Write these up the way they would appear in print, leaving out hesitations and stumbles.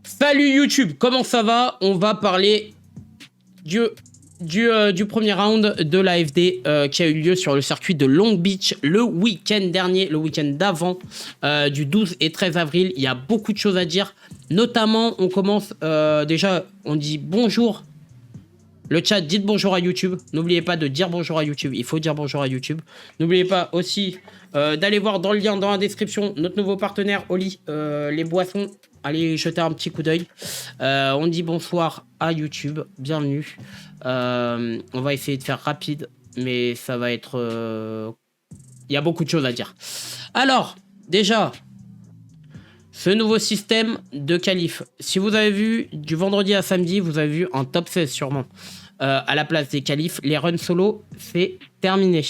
Salut YouTube, comment ça va? On va parler du premier round de l'AFD qui a eu lieu sur le circuit de Long Beach le week-end dernier, le week-end d'avant, du 12 et 13 avril. Il y a beaucoup de choses à dire. Notamment, on commence déjà, on dit bonjour. Le chat, dites bonjour à YouTube. N'oubliez pas de dire bonjour à YouTube. Il faut dire bonjour à YouTube. N'oubliez pas aussi d'aller voir dans le lien dans la description notre nouveau partenaire Oli, les boissons. Allez jeter un petit coup d'œil. On dit bonsoir à YouTube. Bienvenue. On va essayer de faire rapide, mais ça va être... Il y a beaucoup de choses à dire. Alors, déjà... Ce nouveau système de qualif, si vous avez vu du vendredi à samedi, vous avez vu un top 16 sûrement. À la place des qualifs, les runs solo, c'est terminé.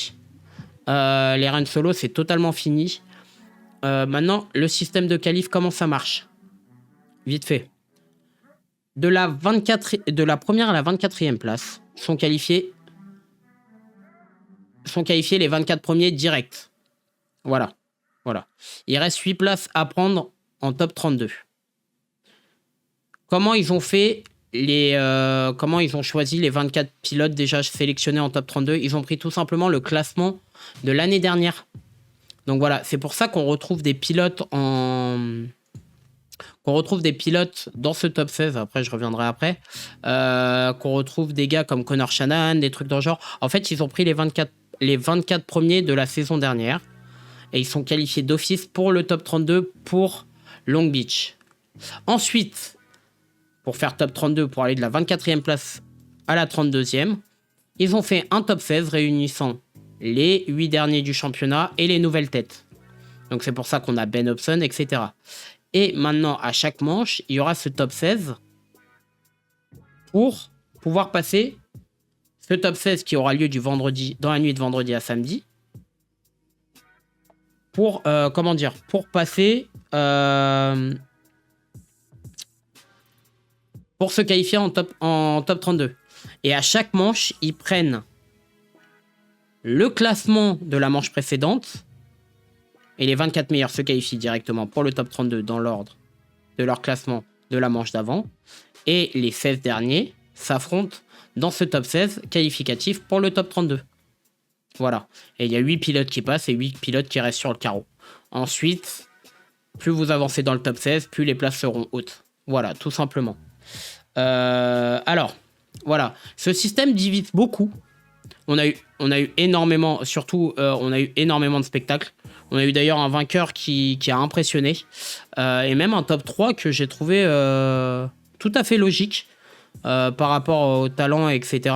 Les runs solo, c'est totalement fini. Maintenant, le système de qualif, comment ça marche? Vite fait. De la première à la 24e place sont qualifiés les 24 premiers directs. Voilà. Il reste 8 places à prendre en top 32. Comment ils ont fait comment ils ont choisi les 24 pilotes déjà sélectionnés en top 32? Ils ont pris tout simplement le classement de l'année dernière. Donc voilà, c'est pour ça qu'on retrouve des pilotes dans ce top 16. Après, je reviendrai après. Qu'on retrouve des gars comme Connor Shanahan, des trucs dans le genre. En fait, ils ont pris les 24 premiers de la saison dernière. Et ils sont qualifiés d'office pour le top 32 pour Long Beach. Ensuite, pour faire top 32, pour aller de la 24e place à la 32e, ils ont fait un top 16 réunissant les 8 derniers du championnat et les nouvelles têtes. Donc c'est pour ça qu'on a Ben Hobson, etc. Et maintenant, à chaque manche, il y aura ce top 16 pour pouvoir passer ce top 16 qui aura lieu dans la nuit de vendredi à samedi. Pour passer pour se qualifier en top 32. Et à chaque manche, ils prennent le classement de la manche précédente et les 24 meilleurs se qualifient directement pour le top 32 dans l'ordre de leur classement de la manche d'avant, et les 16 derniers s'affrontent dans ce top 16 qualificatif pour le top 32. Voilà. Et il y a 8 pilotes qui passent et 8 pilotes qui restent sur le carreau. Ensuite, plus vous avancez dans le top 16, plus les places seront hautes. Voilà, tout simplement. Alors, voilà. Ce système divise beaucoup. On a eu énormément, surtout, on a eu énormément de spectacles. On a eu d'ailleurs un vainqueur qui a impressionné. Et même un top 3 que j'ai trouvé tout à fait logique par rapport au talent, etc.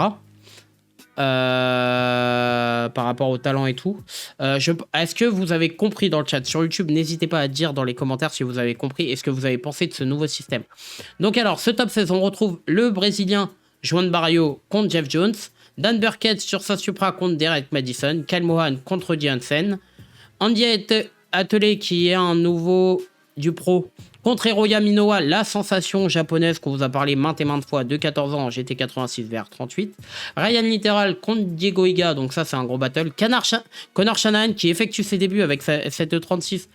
Par rapport au talent et tout. Est-ce que vous avez compris dans le chat sur YouTube? N'hésitez pas à dire dans les commentaires si vous avez compris et ce que vous avez pensé de ce nouveau système. Donc alors, ce top 16, on retrouve le Brésilien João Barrio contre Jeff Jones, Dan Burkett sur sa Supra contre Derek Madison, Kyle Mohan contre Rudy Hansen, Andy Attelé qui est un nouveau du pro contre Hiroya Minowa, la sensation japonaise qu'on vous a parlé maintes et maintes fois, de 14 ans en GT86 vers 38. Ryan Literal contre Diego Higa, donc ça c'est un gros battle. Connor Shanahan qui effectue ses débuts avec cette 36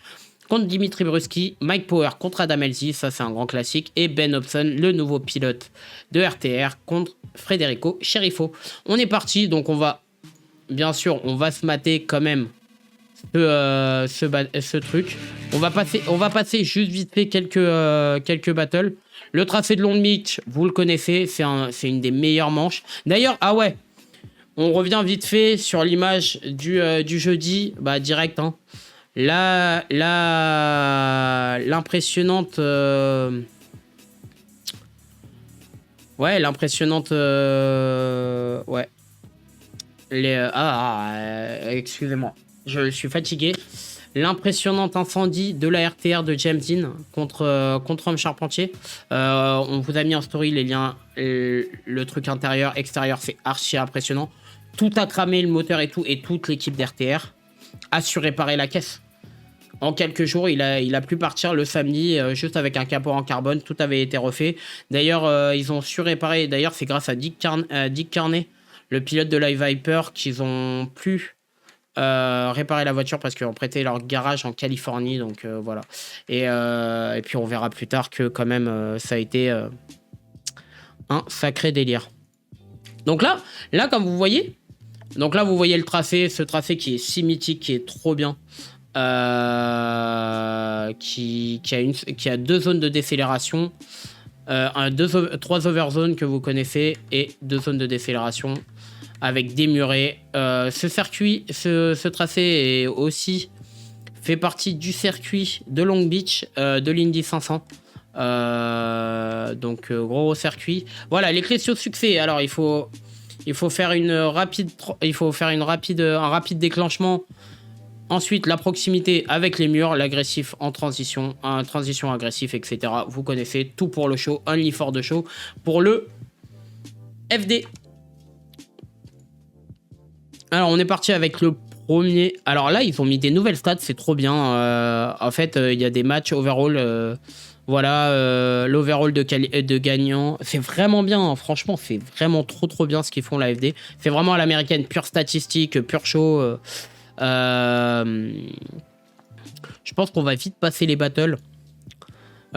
contre Dimitri Bruschi. Mike Power contre Adam Elzy, ça c'est un grand classique. Et Ben Hobson, le nouveau pilote de RTR, contre Federico Scherifo. On est parti, donc on va se mater quand même ce truc. On va passer juste vite fait quelques battles. Le tracé de Long Beach, vous le connaissez, c'est une des meilleures manches. D'ailleurs, on revient vite fait sur l'image du jeudi, direct. Hein. L'impressionnante. Excusez-moi. Je suis fatigué. L'impressionnant incendie de la RTR de James Dean contre Homme Charpentier. On vous a mis en story les liens. Le truc intérieur, extérieur, c'est archi impressionnant. Tout a cramé, le moteur et tout. Et toute l'équipe d'RTR a su réparer la caisse. En quelques jours, il a pu partir le samedi juste avec un capot en carbone. Tout avait été refait. D'ailleurs, ils ont su réparer. D'ailleurs, c'est grâce à Dick Carney, le pilote de Live Viper, qu'ils ont pu réparer la voiture parce qu'ils ont prêté leur garage en Californie. Donc voilà. Et puis on verra plus tard que quand même ça a été un sacré délire. Donc là, comme vous voyez, vous voyez le tracé, ce tracé qui est si mythique, qui est trop bien. Qui a 2 zones de décélération, 3 overzones que vous connaissez et 2 zones de décélération avec des murets. Ce tracé est aussi fait partie du circuit de Long Beach de l'Indy 500. Donc gros circuit. Voilà les clés sur succès. Alors il faut faire un rapide déclenchement. Ensuite, la proximité avec les murs, l'agressif en transition agressif, etc. Vous connaissez tout pour le show, only for the show. Pour le FD. Alors, on est parti avec le premier. Alors là, ils ont mis des nouvelles stats, c'est trop bien. En fait, il y a des matchs overall. Voilà, l'overall de gagnant. C'est vraiment bien, hein. Franchement, c'est vraiment trop bien ce qu'ils font, la FD. C'est vraiment à l'américaine, pure statistique, pure show. Je pense qu'on va vite passer les battles.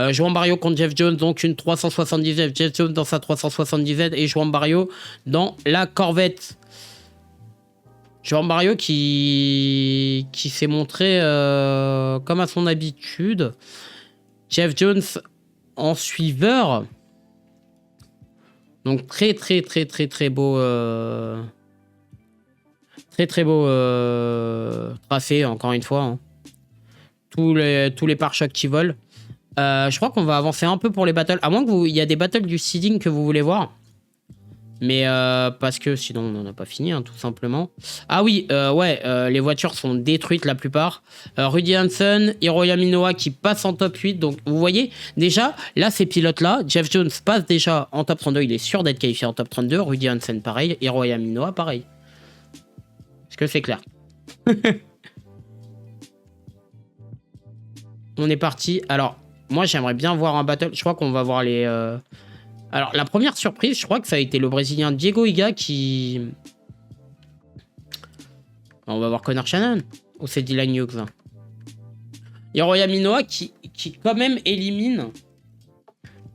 Juan Barrio contre Jeff Jones, donc une 379. Jeff Jones dans sa 370Z et Juan Barrio dans la Corvette. Juan Barrio qui s'est montré comme à son habitude. Jeff Jones en suiveur. Donc très beau. Très beau tracé, encore une fois. Hein. Tous les pare-chocs qui volent. Je crois qu'on va avancer un peu pour les battles. À moins qu'il y a des battles du seeding que vous voulez voir. Mais parce que sinon, on n'en a pas fini, hein, tout simplement. Ah oui, les voitures sont détruites la plupart. Rudy Hansen, Hiroya Minoa qui passe en top 8. Donc, vous voyez, déjà, là, ces pilotes-là, Jeff Jones passe déjà en top 32. Il est sûr d'être qualifié en top 32. Rudy Hansen, pareil. Hiroya Minoa, pareil. Est-ce que c'est clair? On est parti. Alors, moi, j'aimerais bien voir un battle. Je crois qu'on va voir les... Alors, la première surprise, je crois que ça a été le Brésilien Diego Higa qui... On va voir Connor Shannon. Ou c'est Dylan Hughes. Hiroya Minoa qui quand même élimine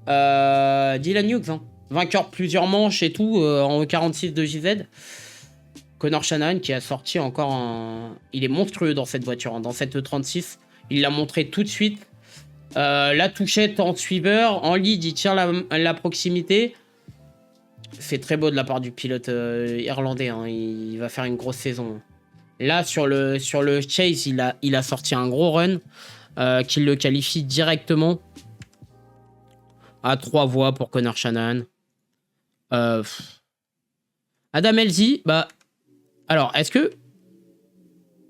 Dylan Hughes. Hein. Vainqueur plusieurs manches et tout en 46 de JZ. Connor Shannon qui a sorti encore un... Il est monstrueux dans cette voiture, hein, dans cette E36. Il l'a montré tout de suite. La touchette en suiveur, en lead, il tire la proximité. C'est très beau de la part du pilote irlandais. Hein, il va faire une grosse saison. Là, sur le chase, il a sorti un gros run qui le qualifie directement à 3 voies pour Connor Shannon. Adam Elzy, bah... Alors, est-ce que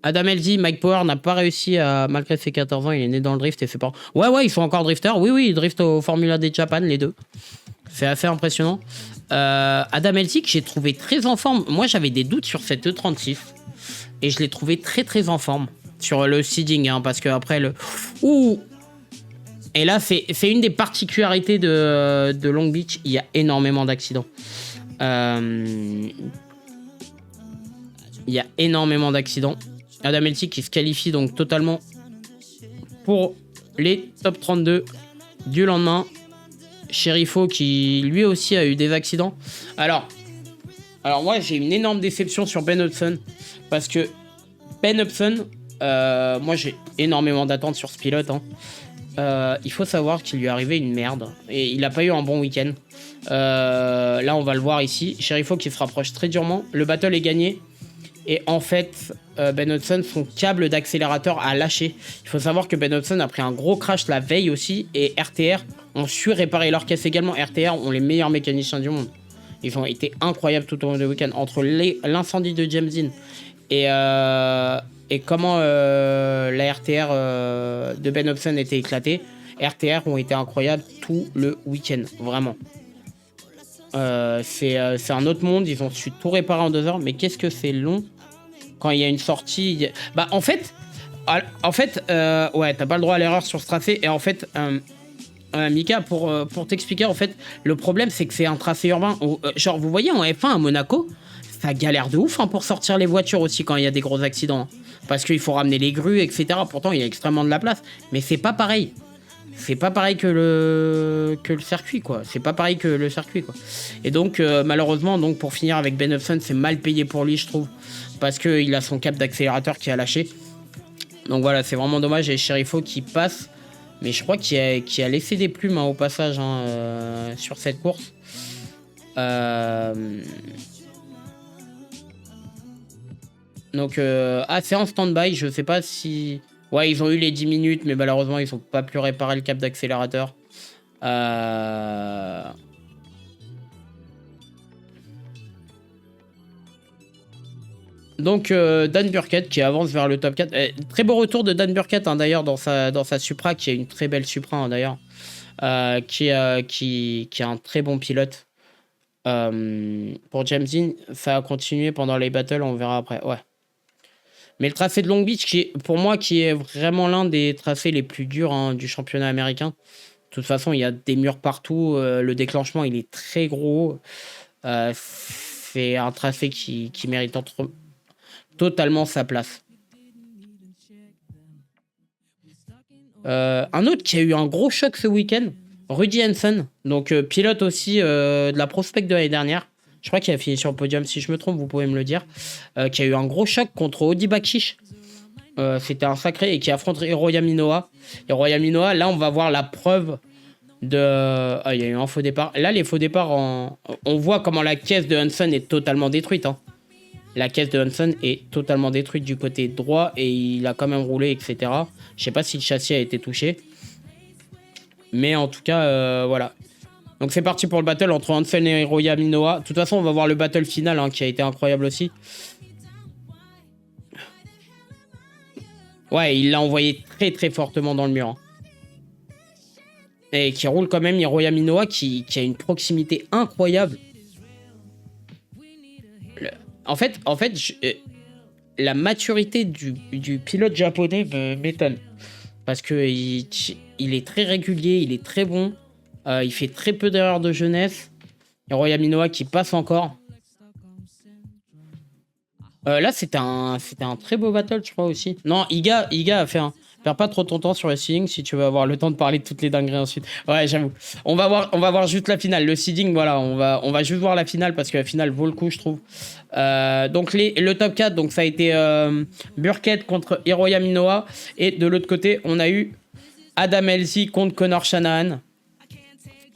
Adam Elzy, Mike Power n'a pas réussi à... Malgré ses 14 ans, il est né dans le drift et ses parents... Ouais, ils sont encore drifters. Oui, ils driftent au Formula D Japan, les deux. C'est assez impressionnant. Adam Elzy, que j'ai trouvé très en forme. Moi, j'avais des doutes sur cette E36. Et je l'ai trouvé très en forme. Sur le seeding, hein, parce qu'après le... Ouh. Et là, c'est une des particularités de Long Beach. Il y a énormément d'accidents. Il y a énormément d'accidents. Adam Elzy qui se qualifie donc totalement pour les top 32 du lendemain. Sherifo qui lui aussi a eu des accidents. Alors moi j'ai une énorme déception sur Ben Hudson. Parce que Ben Hudson, moi j'ai énormément d'attentes sur ce pilote. Hein. Il faut savoir qu'il lui est arrivé une merde. Et il n'a pas eu un bon week-end. Là on va le voir ici. Sherifo qui se rapproche très durement. Le battle est gagné. Et en fait, Ben Hudson, son câble d'accélérateur a lâché. Il faut savoir que Ben Hudson a pris un gros crash la veille aussi. Et RTR ont su réparer leur caisse également. RTR ont les meilleurs mécaniciens du monde. Ils ont été incroyables tout au long du week-end. Entre l'incendie de James Dean et comment la RTR de Ben Hudson était éclatée, RTR ont été incroyables tout le week-end. Vraiment. C'est un autre monde. Ils ont su tout réparer en 2 heures. Mais qu'est-ce que c'est long quand il y a une sortie. Bah en fait ouais, t'as pas le droit à l'erreur sur ce tracé. Et en fait Mika, pour t'expliquer, en fait le problème c'est que c'est un tracé urbain. Genre vous voyez en F1 à Monaco, ça galère de ouf hein, pour sortir les voitures aussi quand il y a des gros accidents. Hein. Parce qu'il faut ramener les grues, etc. Pourtant, il y a extrêmement de la place. Mais c'est pas pareil. C'est pas pareil que le circuit, quoi. C'est pas pareil que le circuit, quoi. Et donc, malheureusement, donc, pour finir avec Ben Hudson, c'est mal payé pour lui, je trouve. Parce qu'il a son cap d'accélérateur qui a lâché. Donc voilà, c'est vraiment dommage. Et Sherifo qui passe. Mais je crois qu'il a laissé des plumes hein, au passage hein, sur cette course. Donc, c'est en stand-by. Je sais pas si... Ouais, ils ont eu les 10 minutes, mais malheureusement, ils n'ont pas pu réparer le cap d'accélérateur. Donc, Dan Burkett qui avance vers le top 4. Très beau retour de Dan Burkett, hein, d'ailleurs, dans sa Supra, qui est une très belle Supra, hein, d'ailleurs. Qui est un très bon pilote. Pour James Dean, ça a continué pendant les battles, on verra après. Ouais. Mais le tracé de Long Beach, pour moi, qui est vraiment l'un des tracés les plus durs hein, du championnat américain. De toute façon, il y a des murs partout. Le déclenchement, il est très gros. C'est un tracé qui mérite totalement sa place. Un autre qui a eu un gros choc ce week-end, Rudy Hansen, donc pilote aussi de la Prospect de l'année dernière. Je crois qu'il a fini sur le podium, si je me trompe, vous pouvez me le dire. Qui a eu un gros choc contre Audi Bakshish. C'était un sacré et qui affronte Hiroya Minoa. Hiroya Minoa, là, on va voir la preuve de... il y a eu un faux départ. Là, les faux départs, on voit comment la caisse de Hansen est totalement détruite. Hein. La caisse de Hansen est totalement détruite du côté droit et il a quand même roulé, etc. Je sais pas si le châssis a été touché. Mais en tout cas, voilà. Donc c'est parti pour le battle entre Hansen et Hiroya Minoa. De toute façon, on va voir le battle final hein, qui a été incroyable aussi. Ouais, il l'a envoyé très très fortement dans le mur. Hein. Et qui roule quand même Hiroya Minoa qui a une proximité incroyable. En fait la maturité du pilote japonais m'étonne. Parce que il est très régulier, il est très bon. Il fait très peu d'erreurs de jeunesse. Hiroya Minoa qui passe encore. Là, c'était un très beau battle, je crois aussi. Non, Iga a fait un... Perds pas trop ton temps sur le seeding si tu veux avoir le temps de parler de toutes les dingueries ensuite. Ouais, j'avoue. On va voir juste la finale. Le seeding, voilà, on va juste voir la finale parce que la finale vaut le coup, je trouve. Donc le top 4, donc ça a été Burkett contre Hiroya Minoa. Et de l'autre côté, on a eu Adam Elzy contre Connor Shanahan.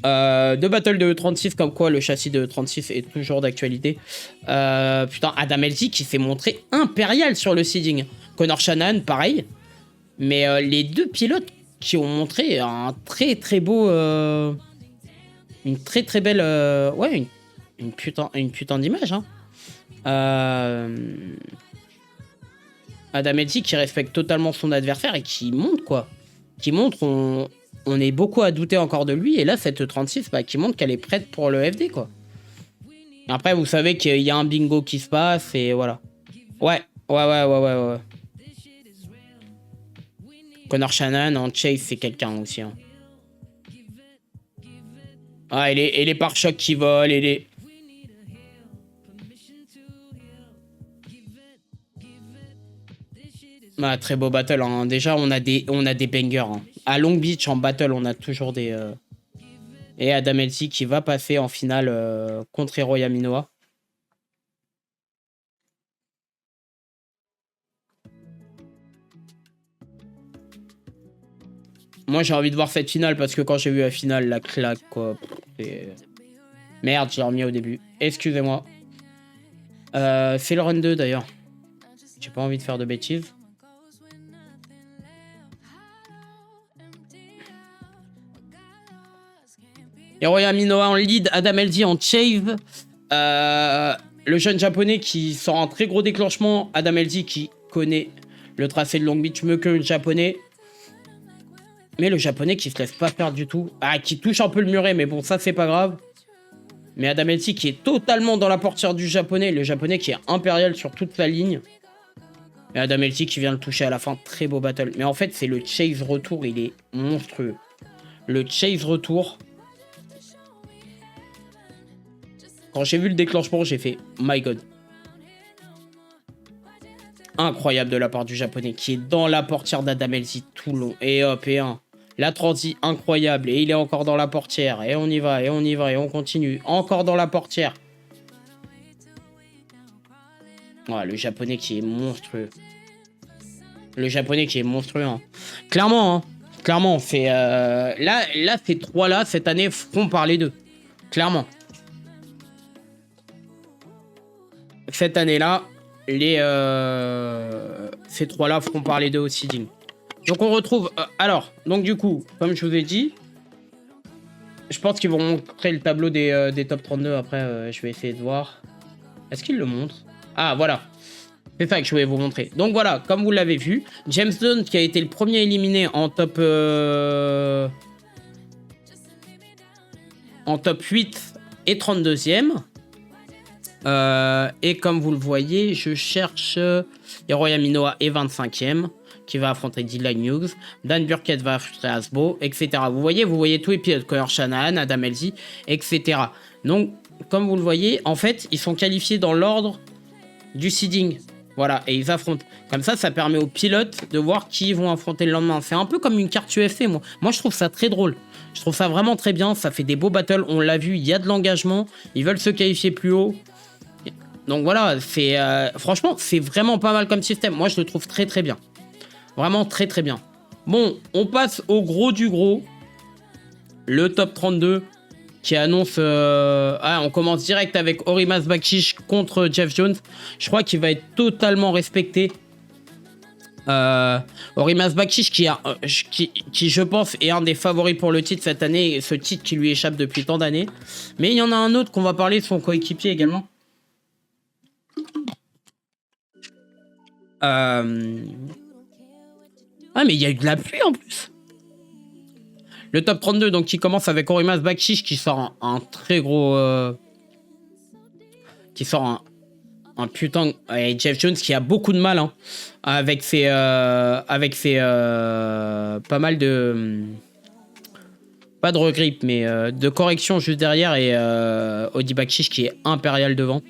Deux battles de E36, comme quoi le châssis de E36 est toujours d'actualité. Putain, Adam Elzy qui s'est montré impérial sur le seeding. Connor Shanahan, pareil. Mais les deux pilotes qui ont montré un très très beau... une très très belle... ouais, une putain d'image. Hein. Adam Elzy qui respecte totalement son adversaire et qui montre quoi. Qui montre, on est beaucoup à douter encore de lui. Et là, cette E36, bah, qui montre qu'elle est prête pour le FD quoi. Après, vous savez qu'il y a un bingo qui se passe et voilà. Ouais. Connor Shanahan en chase, c'est quelqu'un aussi. Hein. Ah, et les pare-chocs qui volent, et les... Ah, très beau battle. Hein. Déjà, on a des bangers. Hein. À Long Beach, en battle, on a toujours des... Et Adam Elzy qui va passer en finale contre Hiroya Minoa. Moi, j'ai envie de voir cette finale parce que quand j'ai vu la finale, la claque, quoi. Merde, j'ai remis au début. Excusez-moi. C'est le run 2 d'ailleurs. J'ai pas envie de faire de bêtises. Hiroya Minoa en lead, Adam Elzy en chase. Le jeune japonais qui sort un très gros déclenchement. Adam Elzy qui connaît le tracé de Long Beach mieux que le japonais. Mais le japonais qui se laisse pas faire du tout. Ah, qui touche un peu le muret, mais bon, ça c'est pas grave. Mais Adam Elzy qui est totalement dans la portière du japonais. Le japonais qui est impérial sur toute la ligne. Et Adam Elzy qui vient le toucher à la fin. Très beau battle. Mais en fait, c'est le chase retour. Il est monstrueux. Le chase retour. Quand j'ai vu le déclenchement, j'ai fait « My God ». incroyable de la part du japonais qui est dans la portière d'Adam Elzy tout long. Et hop, et un. La transi incroyable. Et il est encore dans la portière. Et on y va, et on y va, et on continue. Encore dans la portière. Ouais, le japonais qui est monstrueux. Le japonais qui est monstrueux. Hein. Clairement, hein. Clairement, c'est là, ces trois-là, cette année, feront parler d'eux. Clairement. Cette année-là, ces trois-là feront parler d'eux au seeding. Donc on retrouve... alors, donc du coup, comme je vous ai dit, je pense qu'ils vont montrer le tableau des top 32. Après, je vais essayer de voir. Est-ce qu'ils le montrent? Ah, voilà. C'est ça que je voulais vous montrer. Donc voilà, comme vous l'avez vu, James Jones qui a été le premier éliminé en top 8 et 32e. Et comme vous le voyez, je cherche Hiroya Minoa est 25e, qui va affronter Dylan Hughes. Dan Burkett va affronter Asbo, etc. Vous voyez tous les pilotes, Connor Shanahan, Adam Elzy, etc. Donc, comme vous le voyez, en fait, ils sont qualifiés dans l'ordre du seeding. Voilà, et ils affrontent. Comme ça permet aux pilotes de voir qui ils vont affronter le lendemain. C'est un peu comme une carte UFC, moi. Moi, je trouve ça très drôle. Je trouve ça vraiment très bien. Ça fait des beaux battles. On l'a vu, il y a de l'engagement. Ils veulent se qualifier plus haut. Donc voilà, franchement, c'est vraiment pas mal comme système. Moi, je le trouve très très bien. Vraiment très très bien. Bon, on passe au gros du gros. Le top 32 qui annonce... on commence direct avec Orimas Bakšić contre Jeff Jones. Je crois qu'il va être totalement respecté. Orimas Bakšić qui, je pense, est un des favoris pour le titre cette année. Ce titre qui lui échappe depuis tant d'années. Mais il y en a un autre qu'on va parler, son coéquipier également. Ah, mais il y a eu de la pluie en plus. Le top 32, donc, qui commence avec Orimas Bakšić qui sort un très gros... qui sort un putain... Et Jeff Jones qui a beaucoup de mal, hein, avec ses... pas mal de... pas de regrip, mais de correction juste derrière. Et Odi Bakšić qui est impérial devant.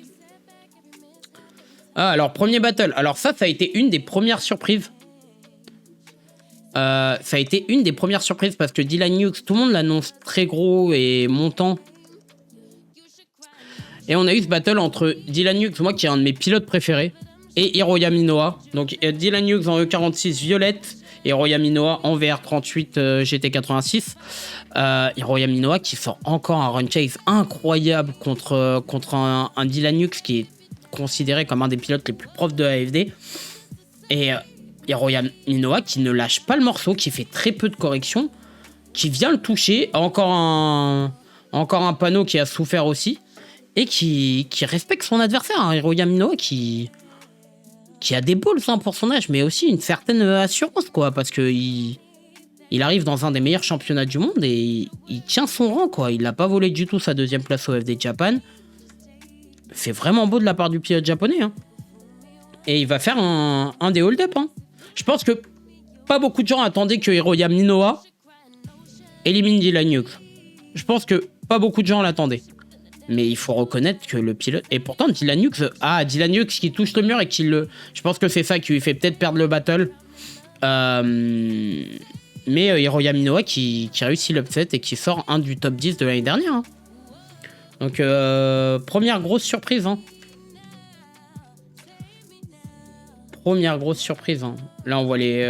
Ah, alors, premier battle. Alors ça a été une des premières surprises. Ça a été une des premières surprises parce que Dylan Hughes, tout le monde l'annonce très gros et montant. Et on a eu ce battle entre Dylan Hughes, moi qui est un de mes pilotes préférés, et Hiroya Minoa. Donc Dylan Hughes en E46 violette, et Hiroya Minoa en VR38 GT86. Hiroya Minoa qui sort encore un run chase incroyable contre un Dylan Hughes qui est considéré comme un des pilotes les plus profs de AFD. Et Hiroya Minoa qui ne lâche pas le morceau, qui fait très peu de corrections, qui vient le toucher, encore un panneau qui a souffert aussi, et qui respecte son adversaire. Hein. Hiroya Minoa qui a des balls hein, pour son âge, mais aussi une certaine assurance, quoi, parce que il arrive dans un des meilleurs championnats du monde et il tient son rang, quoi. Il n'a pas volé du tout sa deuxième place au FD Japan. C'est vraiment beau de la part du pilote japonais. Hein. Et il va faire un des hold-up. Hein. Je pense que pas beaucoup de gens attendaient que Hiroya Minoa élimine Dylan Hughes. Je pense que pas beaucoup de gens l'attendaient. Mais il faut reconnaître que le pilote... Et pourtant, Dylan Hughes... Ah, Dylan Hughes qui touche le mur et qui le... Je pense que c'est ça qui lui fait peut-être perdre le battle. Mais Hiroya Minoa qui réussit l'upset et qui sort un du top 10 de l'année dernière. Hein. Donc, première grosse surprise. Hein. Première grosse surprise. Hein. Là, on voit les...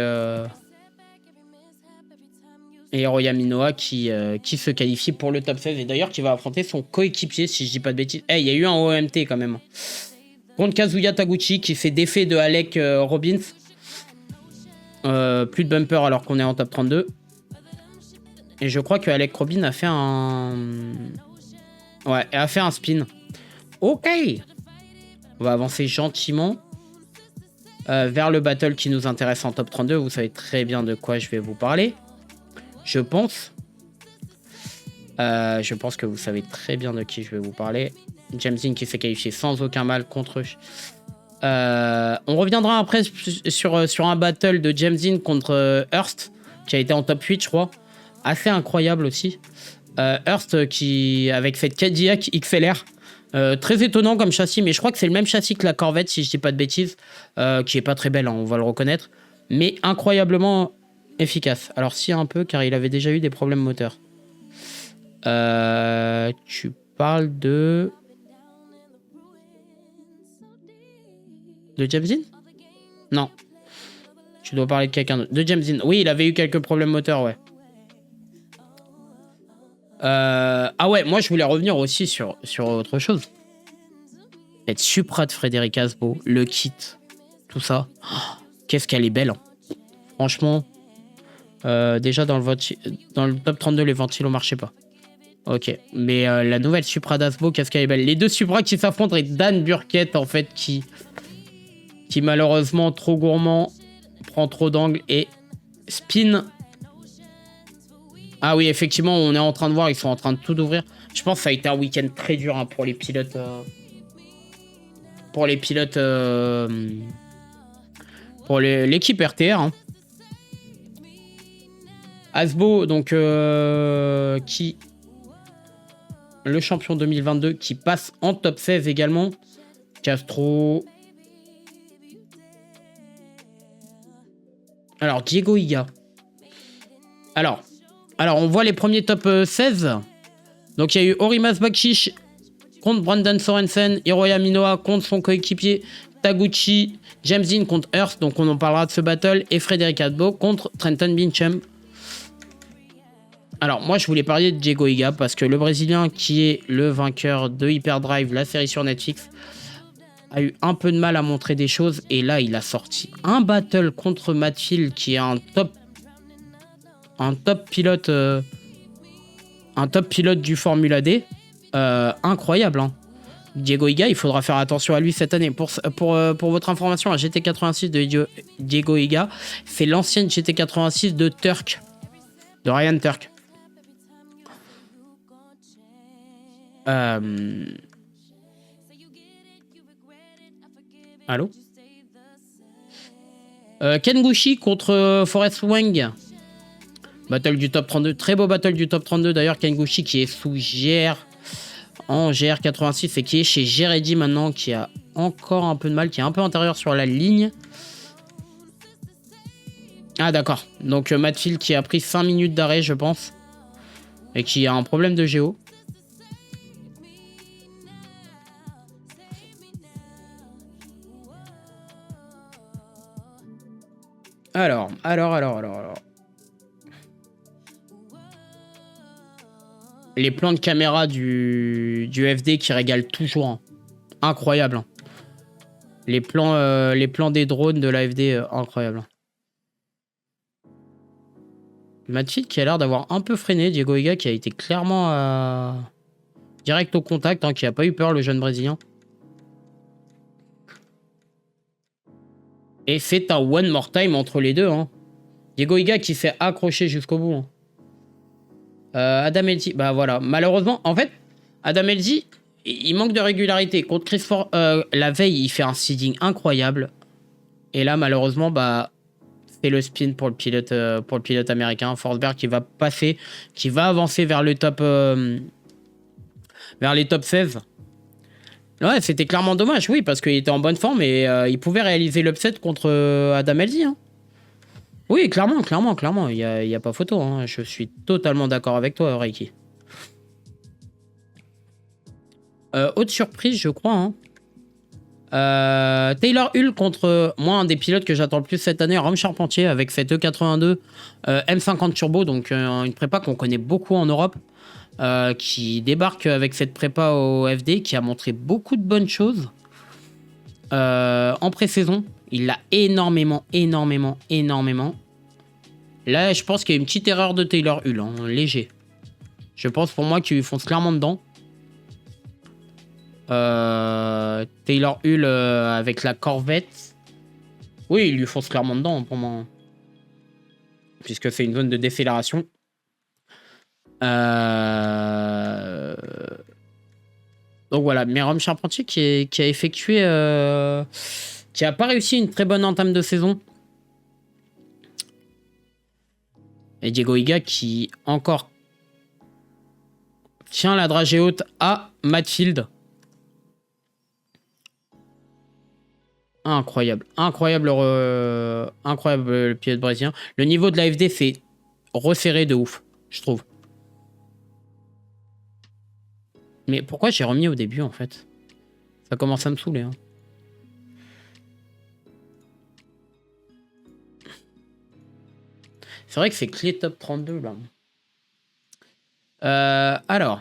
Et Hiroya Minoa qui se qualifie pour le top 16. Et d'ailleurs, qui va affronter son coéquipier, si je dis pas de bêtises. Il y a eu un OMT quand même. Contre Kazuya Taguchi, qui fait défait de Alec Robbins. Plus de bumper alors qu'on est en top 32. Et je crois que Alec Robbins a fait un... Ouais, a fait un spin. Ok. On va avancer gentiment vers le battle qui nous intéresse en top 32. Vous savez très bien de quoi je vais vous parler. Je pense que vous savez très bien de qui je vais vous parler. James Dean qui s'est qualifié sans aucun mal contre... on reviendra après sur un battle de James Dean contre Hurst, qui a été en top 8, je crois. Assez incroyable aussi. Hurst qui, avec cette Cadillac XLR, Très étonnant comme châssis, mais je crois que c'est le même châssis que la Corvette, si je dis pas de bêtises, qui est pas très belle, hein, on va le reconnaître, mais incroyablement efficace. Alors si un peu, car il avait déjà eu des problèmes moteurs. Tu parles de James Dean? Non. Tu dois parler de quelqu'un d'autre. De James Dean. Oui, il avait eu quelques problèmes moteurs, ouais. Ah ouais, moi je voulais revenir aussi sur autre chose. Cette Supra de Frédéric Asbo, le kit, tout ça. Oh, qu'est-ce qu'elle est belle. Hein. Franchement, déjà dans le top 32, les ventilos marchaient pas. Ok, mais la nouvelle Supra d'Asbo, qu'est-ce qu'elle est belle. Les deux Supra qui s'affrontent avec Dan Burkett, en fait, qui malheureusement, trop gourmand, prend trop d'angles et spin. Ah oui, effectivement, on est en train de voir, ils sont en train de tout ouvrir. Je pense que ça a été un week-end très dur hein, pour les pilotes. Pour l'équipe RTR. Hein. Asbo, donc, qui... Le champion 2022, qui passe en top 16 également. Castro... Alors, Diego Higa. Alors, on voit les premiers top 16. Donc, il y a eu Orimas Bakšić contre Brandon Sorensen, Hiroya Minoa contre son coéquipier Taguchi, James Dean contre Hurst, donc on en parlera de ce battle, et Frédéric Adbo contre Trenton Beecham. Alors, moi, je voulais parler de Diego Higa parce que le Brésilien, qui est le vainqueur de Hyperdrive, la série sur Netflix, a eu un peu de mal à montrer des choses, et là, il a sorti un battle contre Matt Field, qui est un top pilote du Formula D. Incroyable, hein. Diego Higa, il faudra faire attention à lui cette année. Pour votre information, la GT86 de Diego Higa, c'est l'ancienne GT86 de Turk, de Ryan Turk. Allô? Ken Gushi contre Forrest Wang. Battle du top 32. Très beau battle du top 32. D'ailleurs, Ken Gushi qui est sous en GR86 et qui est chez Geredi maintenant, qui a encore un peu de mal, qui est un peu antérieur sur la ligne. Ah d'accord. Donc Matt Field qui a pris 5 minutes d'arrêt, je pense. Et qui a un problème de géo. Alors. Les plans de caméra du FD qui régalent toujours. Hein. Incroyable. Hein. Les plans des drones de la FD, incroyable. Matt Field qui a l'air d'avoir un peu freiné. Diego Higa qui a été clairement direct au contact, hein, qui n'a pas eu peur, le jeune Brésilien. Et c'est un one more time entre les deux. Hein. Diego Higa qui s'est accroché jusqu'au bout. Hein. Adam Elzy, bah voilà. Malheureusement, en fait, Adam Elzy, il manque de régularité. Contre Chris Ford, la veille, il fait un seeding incroyable. Et là, malheureusement, bah, c'est le spin pour le pilote américain. Forsberg qui va passer, qui va avancer vers le top, vers les top 16. Ouais, c'était clairement dommage, oui, parce qu'il était en bonne forme et il pouvait réaliser l'upset contre Adam Elzy. Hein. Oui, clairement. Il n'y a pas photo. Hein. Je suis totalement d'accord avec toi, Reiki. Autre surprise, je crois. Hein. Taylor Hull contre, moi, un des pilotes que j'attends le plus cette année, Rome Charpentier, avec cette E82 M50 Turbo, donc une prépa qu'on connaît beaucoup en Europe, qui débarque avec cette prépa au FD, qui a montré beaucoup de bonnes choses en pré-saison. Il l'a énormément. Là, je pense qu'il y a une petite erreur de Taylor Hull, hein, léger. Je pense pour moi qu'il lui fonce clairement dedans. Taylor Hull avec la Corvette. Oui, il lui fonce clairement dedans pour moi. Puisque c'est une zone de décélération. Donc voilà, mais Rome Charpentier qui a effectué... qui n'a pas réussi une très bonne entame de saison. Et Diego Higa qui encore tient la dragée haute à Matt Field. Incroyable. Incroyable, incroyable le pilote brésilien. Le niveau de l'AFD, c'est resserré de ouf, je trouve. Mais pourquoi j'ai remis au début, en fait? Ça commence à me saouler. Hein. C'est vrai que c'est clé top 32, là. Alors.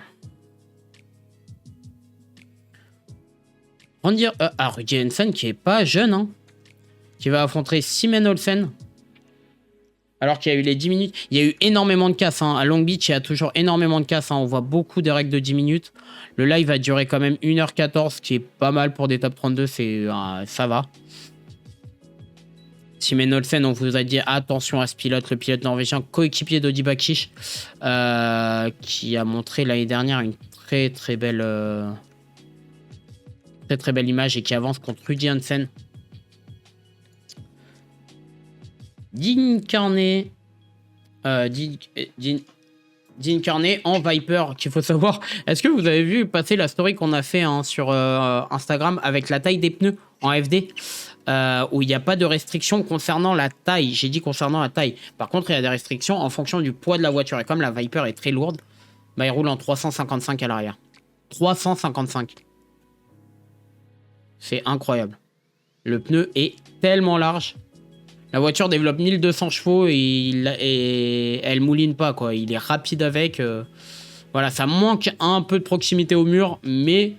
On dirait... Rudy Hansen, qui est pas jeune, hein. Qui va affronter Simen Olsen. Alors qu'il y a eu les 10 minutes. Il y a eu énormément de casses. Hein. À Long Beach, il y a toujours énormément de casses. Hein. On voit beaucoup de règles de 10 minutes. Le live a duré quand même 1h14, ce qui est pas mal pour des top 32. Ça va. Simen Olsen, on vous a dit attention à ce pilote. Le pilote norvégien, coéquipier d'Audi Bakish. Qui a montré l'année dernière une très très belle... très belle image et qui avance contre Rudy Hansen. Dean Carney. Dean Carney en Viper, qu'il faut savoir. Est-ce que vous avez vu passer la story qu'on a fait hein, sur Instagram avec la taille des pneus en FD où il n'y a pas de restriction concernant la taille. J'ai dit concernant la taille. Par contre, il y a des restrictions en fonction du poids de la voiture. Et comme la Viper est très lourde, bah, il roule en 355 à l'arrière. 355. C'est incroyable. Le pneu est tellement large. La voiture développe 1200 chevaux et elle mouline pas, quoi. Il est rapide avec. Voilà, ça manque un peu de proximité au mur, mais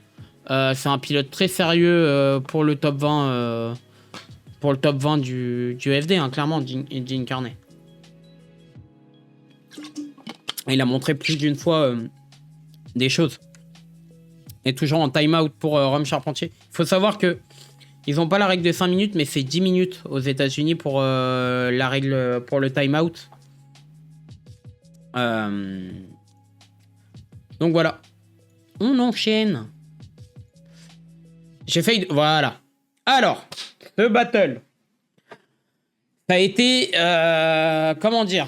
c'est un pilote très sérieux pour le top 20, du FD, hein, clairement, Dean Carney. Il a montré plus d'une fois des choses. Et toujours en time-out pour Rome Charpentier. Il faut savoir que ils n'ont pas la règle de 5 minutes, mais c'est 10 minutes aux États-Unis pour la règle pour le time-out. Donc voilà. On enchaîne. J'ai fait... Voilà. Alors, ce battle. Ça a été... comment dire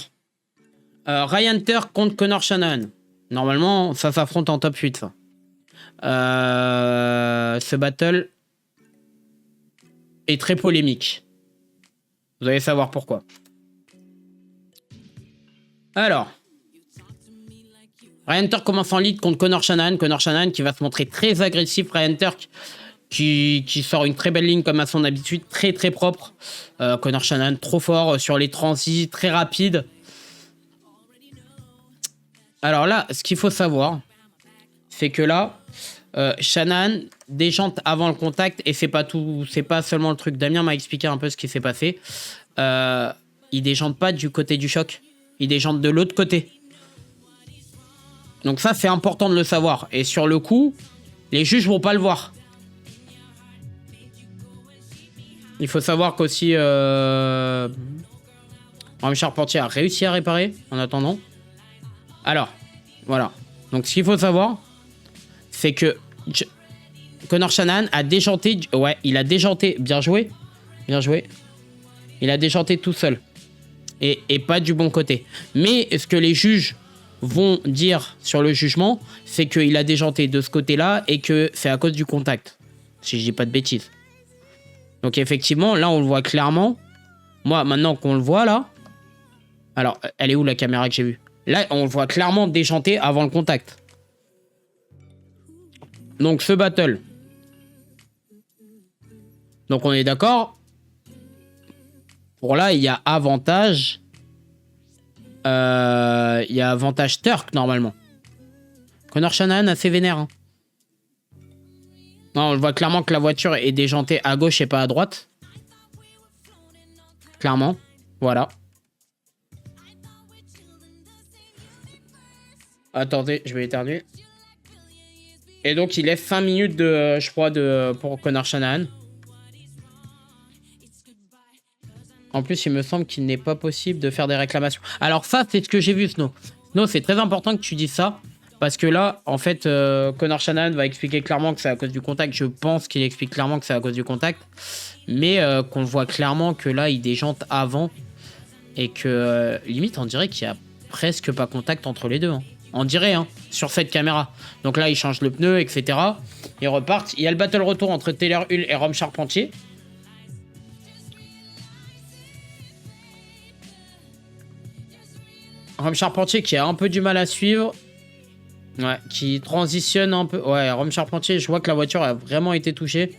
Ryan Hunter contre Connor Shannon. Normalement, ça s'affronte en top 8, ça. Ce battle est très polémique. Vous allez savoir pourquoi. Alors, Ryan Hunter commence en lead contre Connor Shannon. Connor Shannon qui va se montrer très agressif. Ryan Hunter qui sort une très belle ligne comme à son habitude, très très propre. Connor Shannon trop fort sur les transits, très rapide. Alors là, ce qu'il faut savoir, c'est que là, Shannon déjante avant le contact et c'est pas tout, c'est pas seulement le truc. Damien m'a expliqué un peu ce qui s'est passé. Il déjante pas du côté du choc, il déjante de l'autre côté. Donc ça c'est important de le savoir. Et sur le coup, les juges vont pas le voir. Il faut savoir qu'aussi Rome Charpentier a réussi à réparer en attendant. Alors, voilà. Donc ce qu'il faut savoir, c'est que Connor Shannon a déjanté. Ouais, il a déjanté. Bien joué. Bien joué. Il a déjanté tout seul. Et pas du bon côté. Mais ce que les juges vont dire sur le jugement, c'est qu'il a déjanté de ce côté-là et que c'est à cause du contact. Si je dis pas de bêtises. Donc effectivement, là, on le voit clairement. Moi, maintenant qu'on le voit, là... Alors, elle est où la caméra que j'ai vue? Là, on le voit clairement déjanter avant le contact. Donc, ce battle. Donc, on est d'accord. Pour là, il y a avantage. Il y a avantage Turk, normalement. Connor Shannon assez vénère. Hein. Non, on voit clairement que la voiture est déjantée à gauche et pas à droite. Clairement. Voilà. Attendez, je vais éternuer. Et donc, il laisse 5 minutes de, je crois, pour Connor Shannon. En plus, il me semble qu'il n'est pas possible de faire des réclamations. Alors ça, c'est ce que j'ai vu, Snow. Snow, c'est très important que tu dises ça. Parce que là, en fait, Connor Shannon va expliquer clairement que c'est à cause du contact. Je pense qu'il explique clairement que c'est à cause du contact. Mais qu'on voit clairement que là, il déjante avant. Et que, limite, on dirait qu'il n'y a presque pas contact entre les deux. Hein. On dirait, hein, sur cette caméra. Donc là, il change le pneu, etc. Ils repartent. Il y a le battle retour entre Taylor Hull et Rome Charpentier. Rome Charpentier qui a un peu du mal à suivre. Ouais, qui transitionne un peu. Ouais, Rome Charpentier, je vois que la voiture a vraiment été touchée.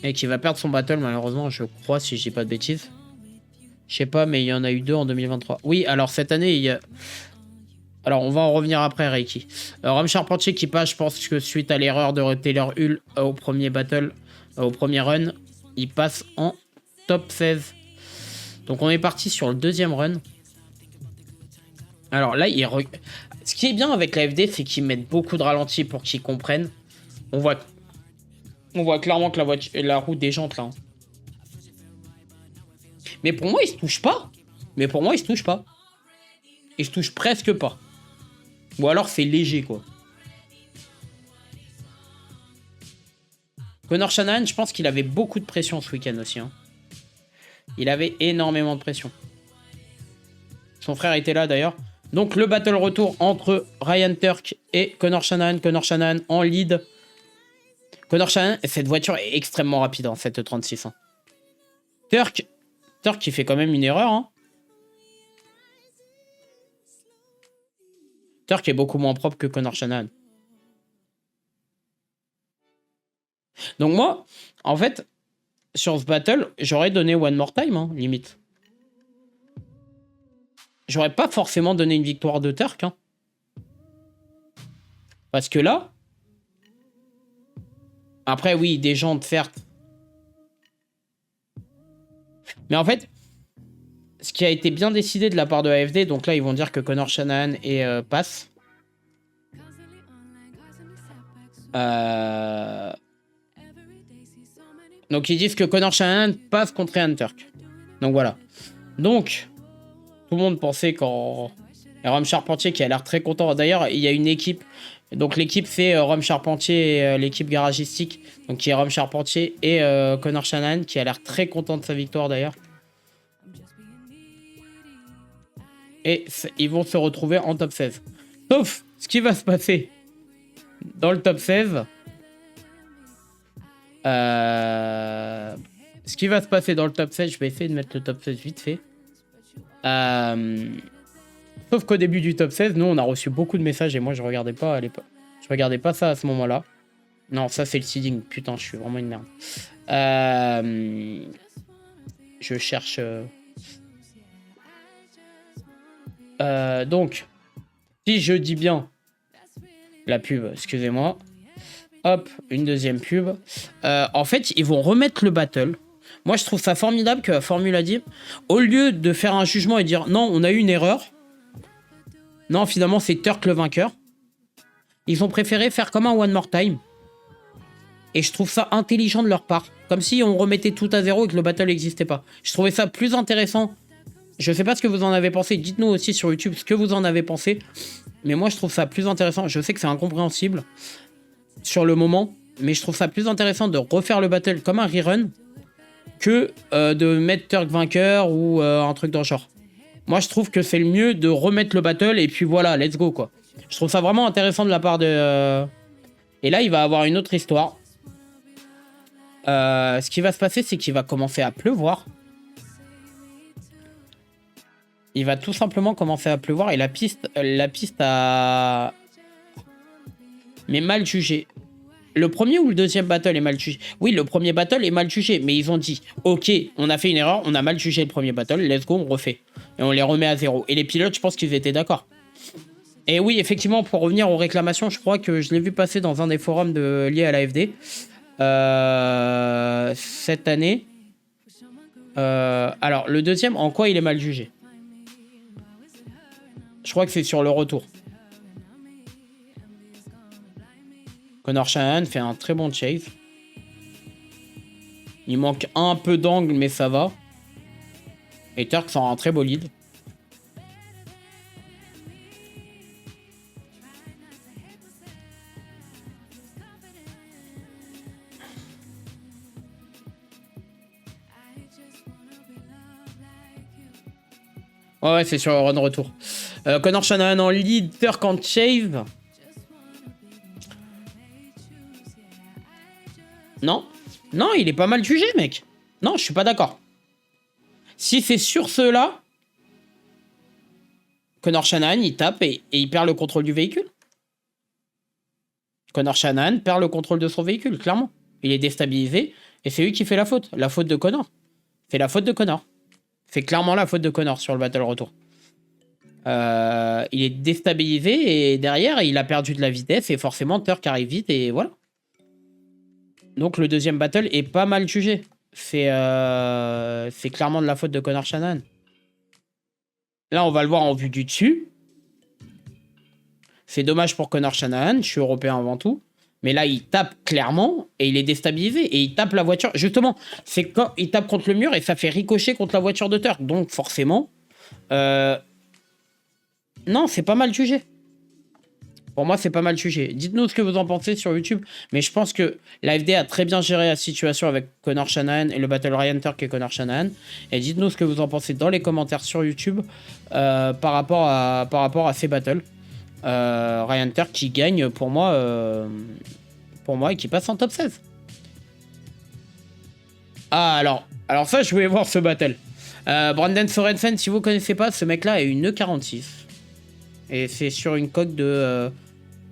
Et qui va perdre son battle, malheureusement, je crois, si je dis pas de bêtises. Je sais pas, mais il y en a eu 2 en 2023. Oui, alors cette année, il y a... Alors, on va en revenir après, Reiki. Rome Charpentier qui passe, je pense que suite à l'erreur de Taylor Hull au premier battle, au premier run, il passe en top 16. Donc, on est parti sur le deuxième run. Alors là, ce qui est bien avec la FD, c'est qu'ils mettent beaucoup de ralentis pour qu'ils comprennent. On voit clairement que la roue déjante là. Mais pour moi, il se touche pas. Mais pour moi, il se touche pas. Il se touche presque pas. Ou alors c'est léger quoi. Connor Shanahan, je pense qu'il avait beaucoup de pression ce week-end aussi. Hein. Il avait énormément de pression. Son frère était là d'ailleurs. Donc le battle retour entre Ryan Turk et Connor Shanahan. Connor Shanahan en lead. Connor Shanahan, cette voiture est extrêmement rapide en 736. Hein. Turk qui fait quand même une erreur. Hein. Turk est beaucoup moins propre que Connor Shanahan. Donc moi, en fait, sur ce battle, j'aurais donné One More Time, hein, limite. J'aurais pas forcément donné une victoire de Turk. Hein. Parce que là... Après, oui, des jantes, certes. Mais en fait, ce qui a été bien décidé de la part de AFD, donc là, ils vont dire que Connor Shanahan passe. Donc, ils disent que Connor Shanahan passe contre Ryan Turk. Donc, voilà. Donc, tout le monde pensait qu'en... Rome Charpentier qui a l'air très content. D'ailleurs, il y a une équipe. Donc, l'équipe fait Rome Charpentier, l'équipe garagistique. Donc, qui est Rome Charpentier et Connor Shanahan qui a l'air très content de sa victoire d'ailleurs. Et ils vont se retrouver en top 16. Sauf ce qui va se passer dans le top 16. Ce qui va se passer dans le top 16, je vais essayer de mettre le top 16 vite fait. Sauf qu'au début du top 16, nous on a reçu beaucoup de messages et moi je regardais pas à l'époque. Je regardais pas ça à ce moment-là. Non, ça c'est le seeding. Putain, je suis vraiment une merde. Je cherche. Donc, si je dis bien la pub, excusez-moi. Hop, une deuxième pub. En fait, ils vont remettre le battle. Moi, je trouve ça formidable que la Formule a dit, au lieu de faire un jugement et dire non, on a eu une erreur. Non, finalement, c'est Turk le vainqueur. Ils ont préféré faire comme un One More Time. Et je trouve ça intelligent de leur part. Comme si on remettait tout à zéro et que le battle n'existait pas. Je trouvais ça plus intéressant. Je sais pas ce que vous en avez pensé. Dites-nous aussi sur YouTube ce que vous en avez pensé. Mais moi, je trouve ça plus intéressant. Je sais que c'est incompréhensible sur le moment. Mais je trouve ça plus intéressant de refaire le battle comme un rerun que de mettre Turk vainqueur ou un truc dans le genre. Moi, je trouve que c'est le mieux de remettre le battle et puis voilà, let's go, quoi. Je trouve ça vraiment intéressant de la part de... Et là, il va avoir une autre histoire. Ce qui va se passer, c'est qu'il va commencer à pleuvoir. Il va tout simplement commencer à pleuvoir et la piste a... Mais mal jugé. Le premier ou le deuxième battle est mal jugé? Oui, le premier battle est mal jugé, mais ils ont dit ok, on a fait une erreur, on a mal jugé le premier battle, let's go, on refait. Et on les remet à zéro. Et les pilotes, je pense qu'ils étaient d'accord. Et oui, effectivement, pour revenir aux réclamations, je crois que je l'ai vu passer dans un des forums liés à l'AFD. Cette année. Alors, le deuxième, en quoi il est mal jugé? Je crois que c'est sur le retour. Connor Shanahan fait un très bon chase. Il manque un peu d'angle, mais ça va. Et Turk sort un très beau lead. Ouais, c'est sur le run retour. Connor Shanahan en lead, Turk en chase. Non. Non, il est pas mal jugé, mec. Non, je suis pas d'accord. Si c'est sur ceux-là, Connor Shanahan, il tape et il perd le contrôle du véhicule. Connor Shanahan perd le contrôle de son véhicule, clairement. Il est déstabilisé et c'est lui qui fait la faute. La faute de Connor. C'est la faute de Connor. C'est clairement la faute de Connor sur le battle retour. Il est déstabilisé et derrière, il a perdu de la vitesse et forcément, Turk arrive vite et voilà. Donc le deuxième battle est pas mal jugé. C'est clairement de la faute de Connor Shanahan. Là, on va le voir en vue du dessus. C'est dommage pour Connor Shanahan. Je suis européen avant tout. Mais là, il tape clairement et il est déstabilisé. Et il tape la voiture. Justement, c'est quand il tape contre le mur et ça fait ricocher contre la voiture de Turk. Donc, forcément... Non, c'est pas mal jugé. Pour moi, c'est pas mal jugé. Dites-nous ce que vous en pensez sur YouTube. Mais je pense que l'AFD a très bien géré la situation avec Connor Shanahan et le battle Ryan Turk et Connor Shanahan. Et dites-nous ce que vous en pensez dans les commentaires sur YouTube par rapport à ces battles. Ryan Turk qui gagne pour moi et qui passe en top 16. Ah, alors ça, je voulais voir ce battle. Brandon Sorensen, si vous connaissez pas, ce mec-là a une E46. Et c'est sur une coque de...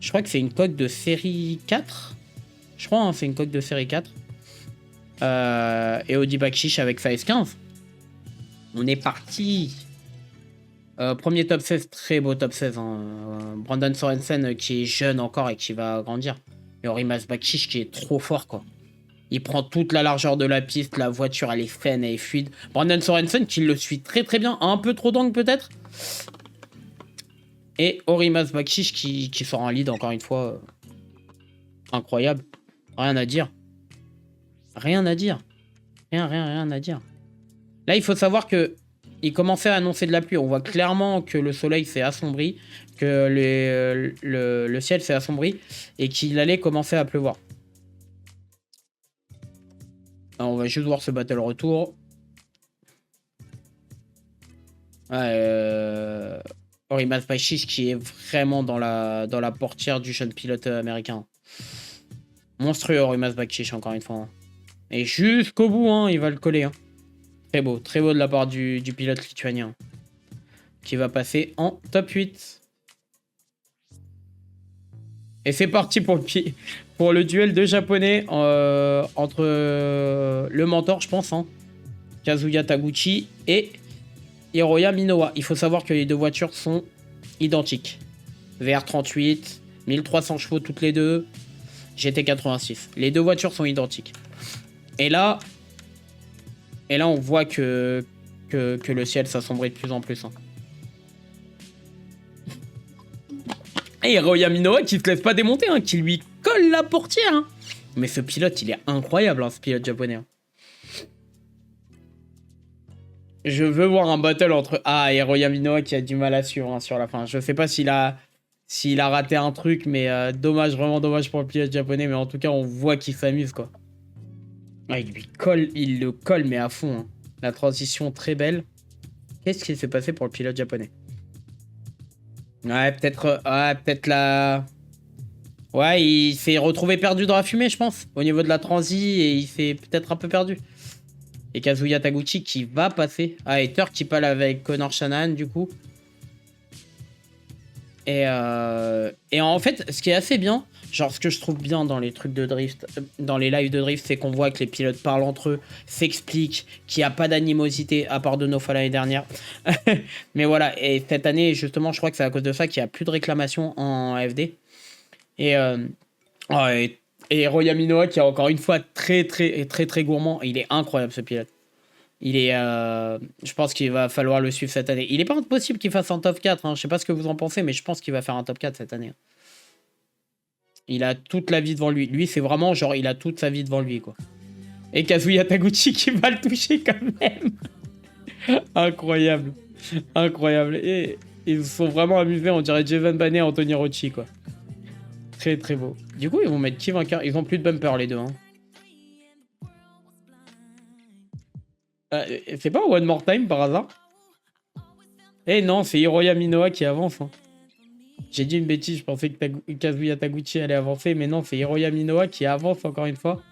je crois que c'est une coque de série 4. Je crois, hein, c'est une coque de série 4. Et Audi Bakshish avec sa S15. On est parti. Premier top 16, très beau top 16. Hein. Brandon Sorensen qui est jeune encore et qui va grandir. Et Orimas Bakshish qui est trop fort, quoi. Il prend toute la largeur de la piste. La voiture, elle est fine, elle est fluide. Brandon Sorensen qui le suit très très bien. Un peu trop d'angle peut-être. Et Orimas Bakshish qui sort en lead encore une fois. Incroyable. Rien à dire. Rien à dire. Rien à dire. Là, il faut savoir que il commençait à annoncer de la pluie. On voit clairement que le soleil s'est assombri, que le ciel s'est assombri et qu'il allait commencer à pleuvoir. Alors, on va juste voir ce battle retour. Orimas Bakshish qui est vraiment dans la portière du jeune pilote américain. Monstrueux Orimas Bakshish encore une fois. Hein. Et jusqu'au bout, hein, il va le coller. Hein. Très beau de la part du pilote lituanien. Qui va passer en top 8. Et c'est parti pour le duel de japonais entre le mentor, je pense, hein, Kazuya Taguchi et Hiroya Minowa. Il faut savoir que les deux voitures sont identiques. VR38, 1300 chevaux toutes les deux, GT86. Les deux voitures sont identiques. Et là on voit que le ciel s'assombrit de plus en plus. Hein. Et Hiroya Minowa qui se laisse pas démonter, hein, qui lui colle la portière. Hein. Mais ce pilote, il est incroyable, hein, ce pilote japonais. Hein. Je veux voir un battle entre... Ah, Hiroya Minowa qui a du mal à suivre hein, sur la fin. Je sais pas s'il a raté un truc, mais dommage, vraiment dommage pour le pilote japonais. Mais en tout cas, on voit qu'il s'amuse, quoi. Ah, il le colle, mais à fond. Hein. La transition très belle. Qu'est-ce qui s'est passé pour le pilote japonais? Ouais, peut-être la... Ouais, il s'est retrouvé perdu dans la fumée, je pense. Au niveau de la transi, et il s'est peut-être un peu perdu. Et Kazuya Taguchi qui va passer. Ah, et Turk qui parle avec Connor Shanahan, du coup. Et en fait, ce qui est assez bien, genre ce que je trouve bien dans les trucs de drift, dans les lives de drift, c'est qu'on voit que les pilotes parlent entre eux, s'expliquent, qu'il n'y a pas d'animosité, à part de Nofa l'année dernière. Mais voilà, et cette année, justement, je crois que c'est à cause de ça qu'il n'y a plus de réclamations en FD. Et Hiroya Minowa qui est encore une fois très gourmand. Il est incroyable ce pilote. Il est, je pense qu'il va falloir le suivre cette année. Il n'est pas impossible qu'il fasse un top 4. Hein. Je sais pas ce que vous en pensez, mais je pense qu'il va faire un top 4 cette année. Il a toute la vie devant lui. Lui, c'est vraiment genre, il a toute sa vie devant lui, quoi. Et Kazuya Taguchi qui va le toucher quand même. Incroyable. Incroyable. Et ils se sont vraiment amusés. On dirait Jason Banet et Anthony Rocci, quoi. Très beau. Du coup, ils vont mettre qui vainqueur? Ils ont plus de bumper, les deux. Hein. C'est pas One More Time par hasard? Eh non, c'est Hiroya Minowa qui avance. Hein. J'ai dit une bêtise, je pensais que Kazuya Taguchi allait avancer, mais non, c'est Hiroya Minowa qui avance encore une fois.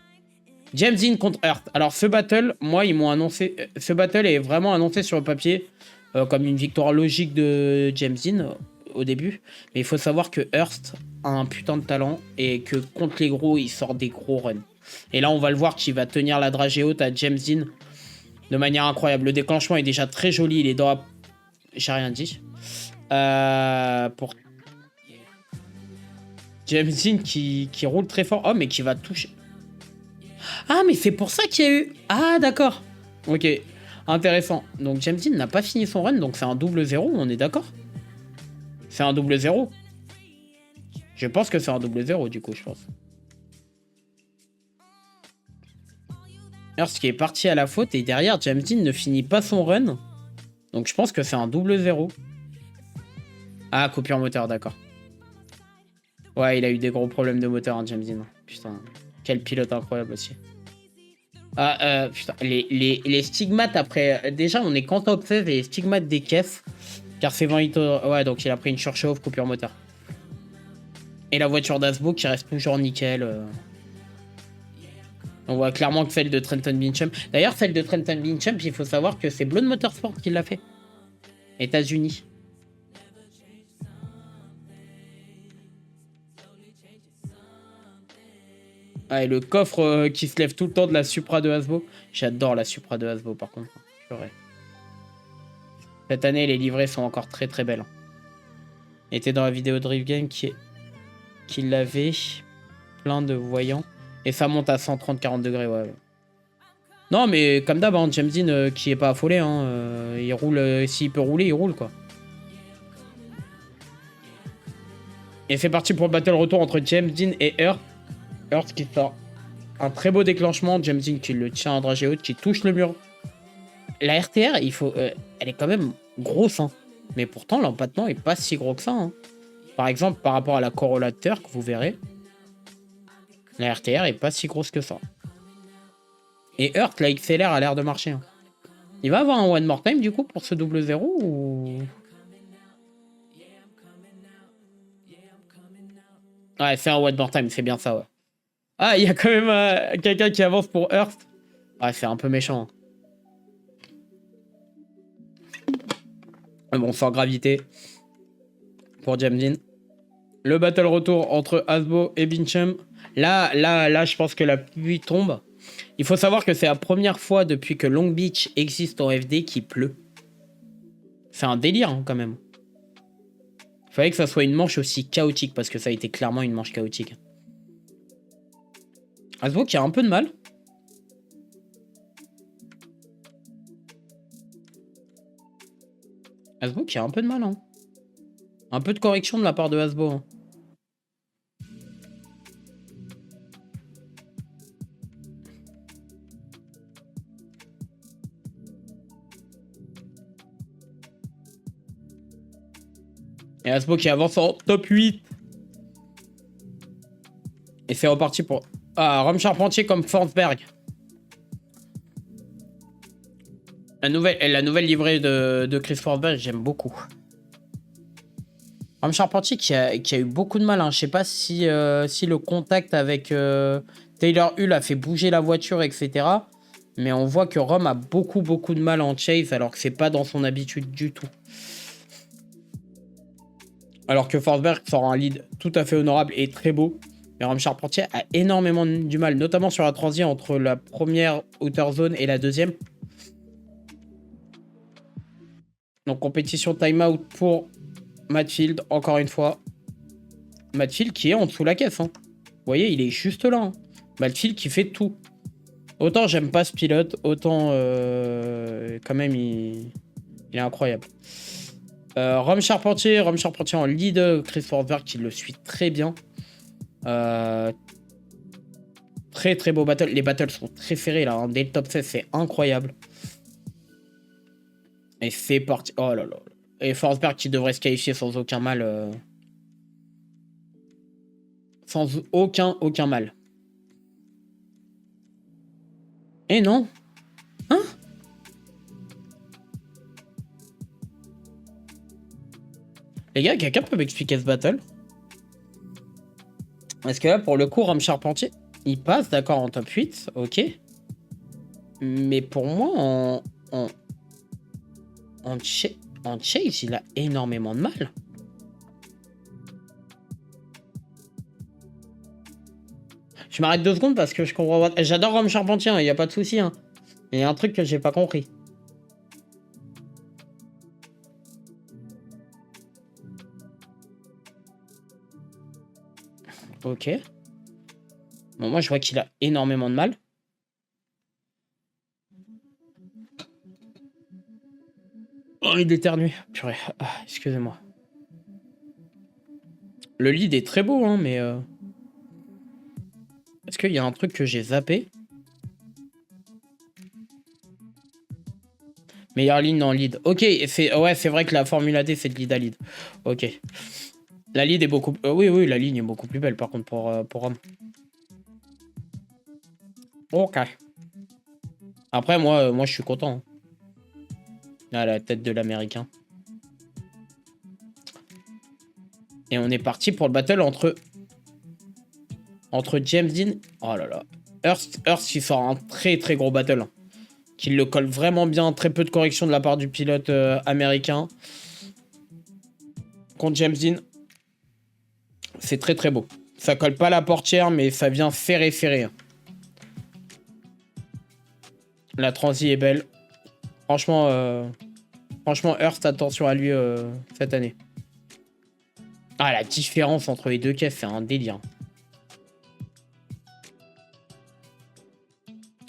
James Dean contre Earth. Alors ce battle, moi, ils m'ont annoncé... Ce battle est vraiment annoncé sur le papier comme une victoire logique de James Dean au début. Mais il faut savoir que Hurst a un putain de talent et que contre les gros, il sort des gros runs. Et là, on va le voir qu'il va tenir la dragée haute à James Dean de manière incroyable. Le déclenchement est déjà très joli. Il est dans la... J'ai rien dit. Pour James Dean qui roule très fort. Oh, mais qui va toucher. Ah, mais c'est pour ça qu'il y a eu... Ah, d'accord. Ok, intéressant. Donc James Dean n'a pas fini son run, donc c'est un double 0, on est d'accord? C'est un double 0. Je pense que c'est un double 0 du coup, je pense. Hurst qui est parti à la faute et derrière James Dean ne finit pas son run. Donc je pense que c'est un double 0. Ah, coupure moteur, d'accord. Ouais, il a eu des gros problèmes de moteur, hein, James Dean. Putain, quel pilote incroyable aussi. Ah, putain, les stigmates après... Déjà, on est quand top 16 et les stigmates des caisses. Car c'est Vanito... Ouais, donc il a pris une surchauffe, coupure moteur. Et la voiture d'Asbo qui reste toujours nickel. On voit clairement que celle de Trenton Beecham. D'ailleurs, celle de Trenton Beecham, il faut savoir que c'est Blood Motorsport qui l'a fait. États-Unis. Ah, et le coffre qui se lève tout le temps de la Supra de Hasbro. J'adore la Supra de Hasbro par contre. Purée. Cette année, les livrets sont encore très très belles. Était dans la vidéo de Rive Game qui l'avait plein de voyants. Et ça monte à 130-40 degrés, ouais. Non, mais comme d'hab, hein, James Dean qui est pas affolé. Hein, il roule, s'il peut rouler, il roule quoi. Et c'est parti pour le battle retour entre James Dean et Hurst. Hurst qui sort un très beau déclenchement. James Dean qui le tient en dragée haute, qui touche le mur. La RTR, il faut, elle est quand même grosse. Hein. Mais pourtant, l'empattement est pas si gros que ça. Hein. Par exemple, par rapport à la Corolla Turk, vous verrez. La RTR est pas si grosse que ça. Et Hurst, la XLR a l'air de marcher. Hein. Il va avoir un one more time du coup pour ce double 0 ou... Ouais, c'est un one more time, c'est bien ça, ouais. Ah, il y a quand même quelqu'un qui avance pour Hurst. Ouais, c'est un peu méchant. Bon, sans gravité. Pour James Dean. Le battle retour entre Hasbro et Beecham. Là, je pense que la pluie tombe. Il faut savoir que c'est la première fois depuis que Long Beach existe en FD qu'il pleut. C'est un délire, hein, quand même. Il fallait que ça soit une manche aussi chaotique, parce que ça a été clairement une manche chaotique. Hasbro qui a un peu de mal. Hasbro qui a un peu de mal, hein. Un peu de correction de la part de Hasbro. Hein. Et Hasbro qui avance en top 8. Et c'est reparti pour... Ah, Rome Charpentier comme Forsberg. La nouvelle livrée de Chris Forsberg, j'aime beaucoup. Rome Charpentier qui a eu beaucoup de mal. Hein. Je sais pas si le contact avec Taylor Hull a fait bouger la voiture, etc. Mais on voit que Rome a beaucoup de mal en chase, alors que c'est pas dans son habitude du tout. Alors que Forsberg sort un lead tout à fait honorable et très beau. Mais Rome Charpentier a énormément du mal, notamment sur la transition entre la première outer zone et la deuxième. Donc compétition timeout pour Matfield, encore une fois. Matfield qui est en dessous de la caisse. Hein. Vous voyez, il est juste là. Hein. Matfield qui fait tout. Autant j'aime pas ce pilote, autant quand même il est incroyable. Rome Charpentier en lead, Chris Forsberg qui le suit très bien. Très beau battle. Les battles sont très serrés là. Hein. Dès le top 16, c'est incroyable. Et c'est parti. Oh là là. Et Forsberg qui devrait se qualifier sans aucun mal. Sans aucun mal. Et non. Hein? Les gars, quelqu'un peut m'expliquer ce battle? Parce que là, pour le coup, Rome Charpentier, il passe, d'accord, en top 8, ok. Mais pour moi, En chase, il a énormément de mal. Je m'arrête 2 secondes parce que je comprends pas. J'adore Rome Charpentier, il n'y a pas de souci. Hein. Il y a un truc que j'ai pas compris. Ok. Bon, moi, je vois qu'il a énormément de mal. Oh, il éternue. Purée. Ah, excusez-moi. Le lead est très beau, hein, mais... Est-ce qu'il y a un truc que j'ai zappé? Meilleure ligne en lead. Ok, ouais, c'est vrai que la Formule AD, c'est de lead à lead. Ok. La lead est beaucoup... oui, la ligne est beaucoup plus belle, par contre, pour Rome. Ok. Après, moi je suis content. Hein. À la tête de l'Américain. Et on est parti pour le battle entre James Dean... Oh là là. Hurst, il sort un très très gros battle. Hein. Qui le colle vraiment bien. Très peu de correction de la part du pilote américain. Contre James Dean. C'est très très beau. Ça colle pas la portière, mais ça vient ferrer. Hein. La transi est belle. Franchement, Hurst, attention à lui cette année. Ah, la différence entre les deux caisses, c'est un délire.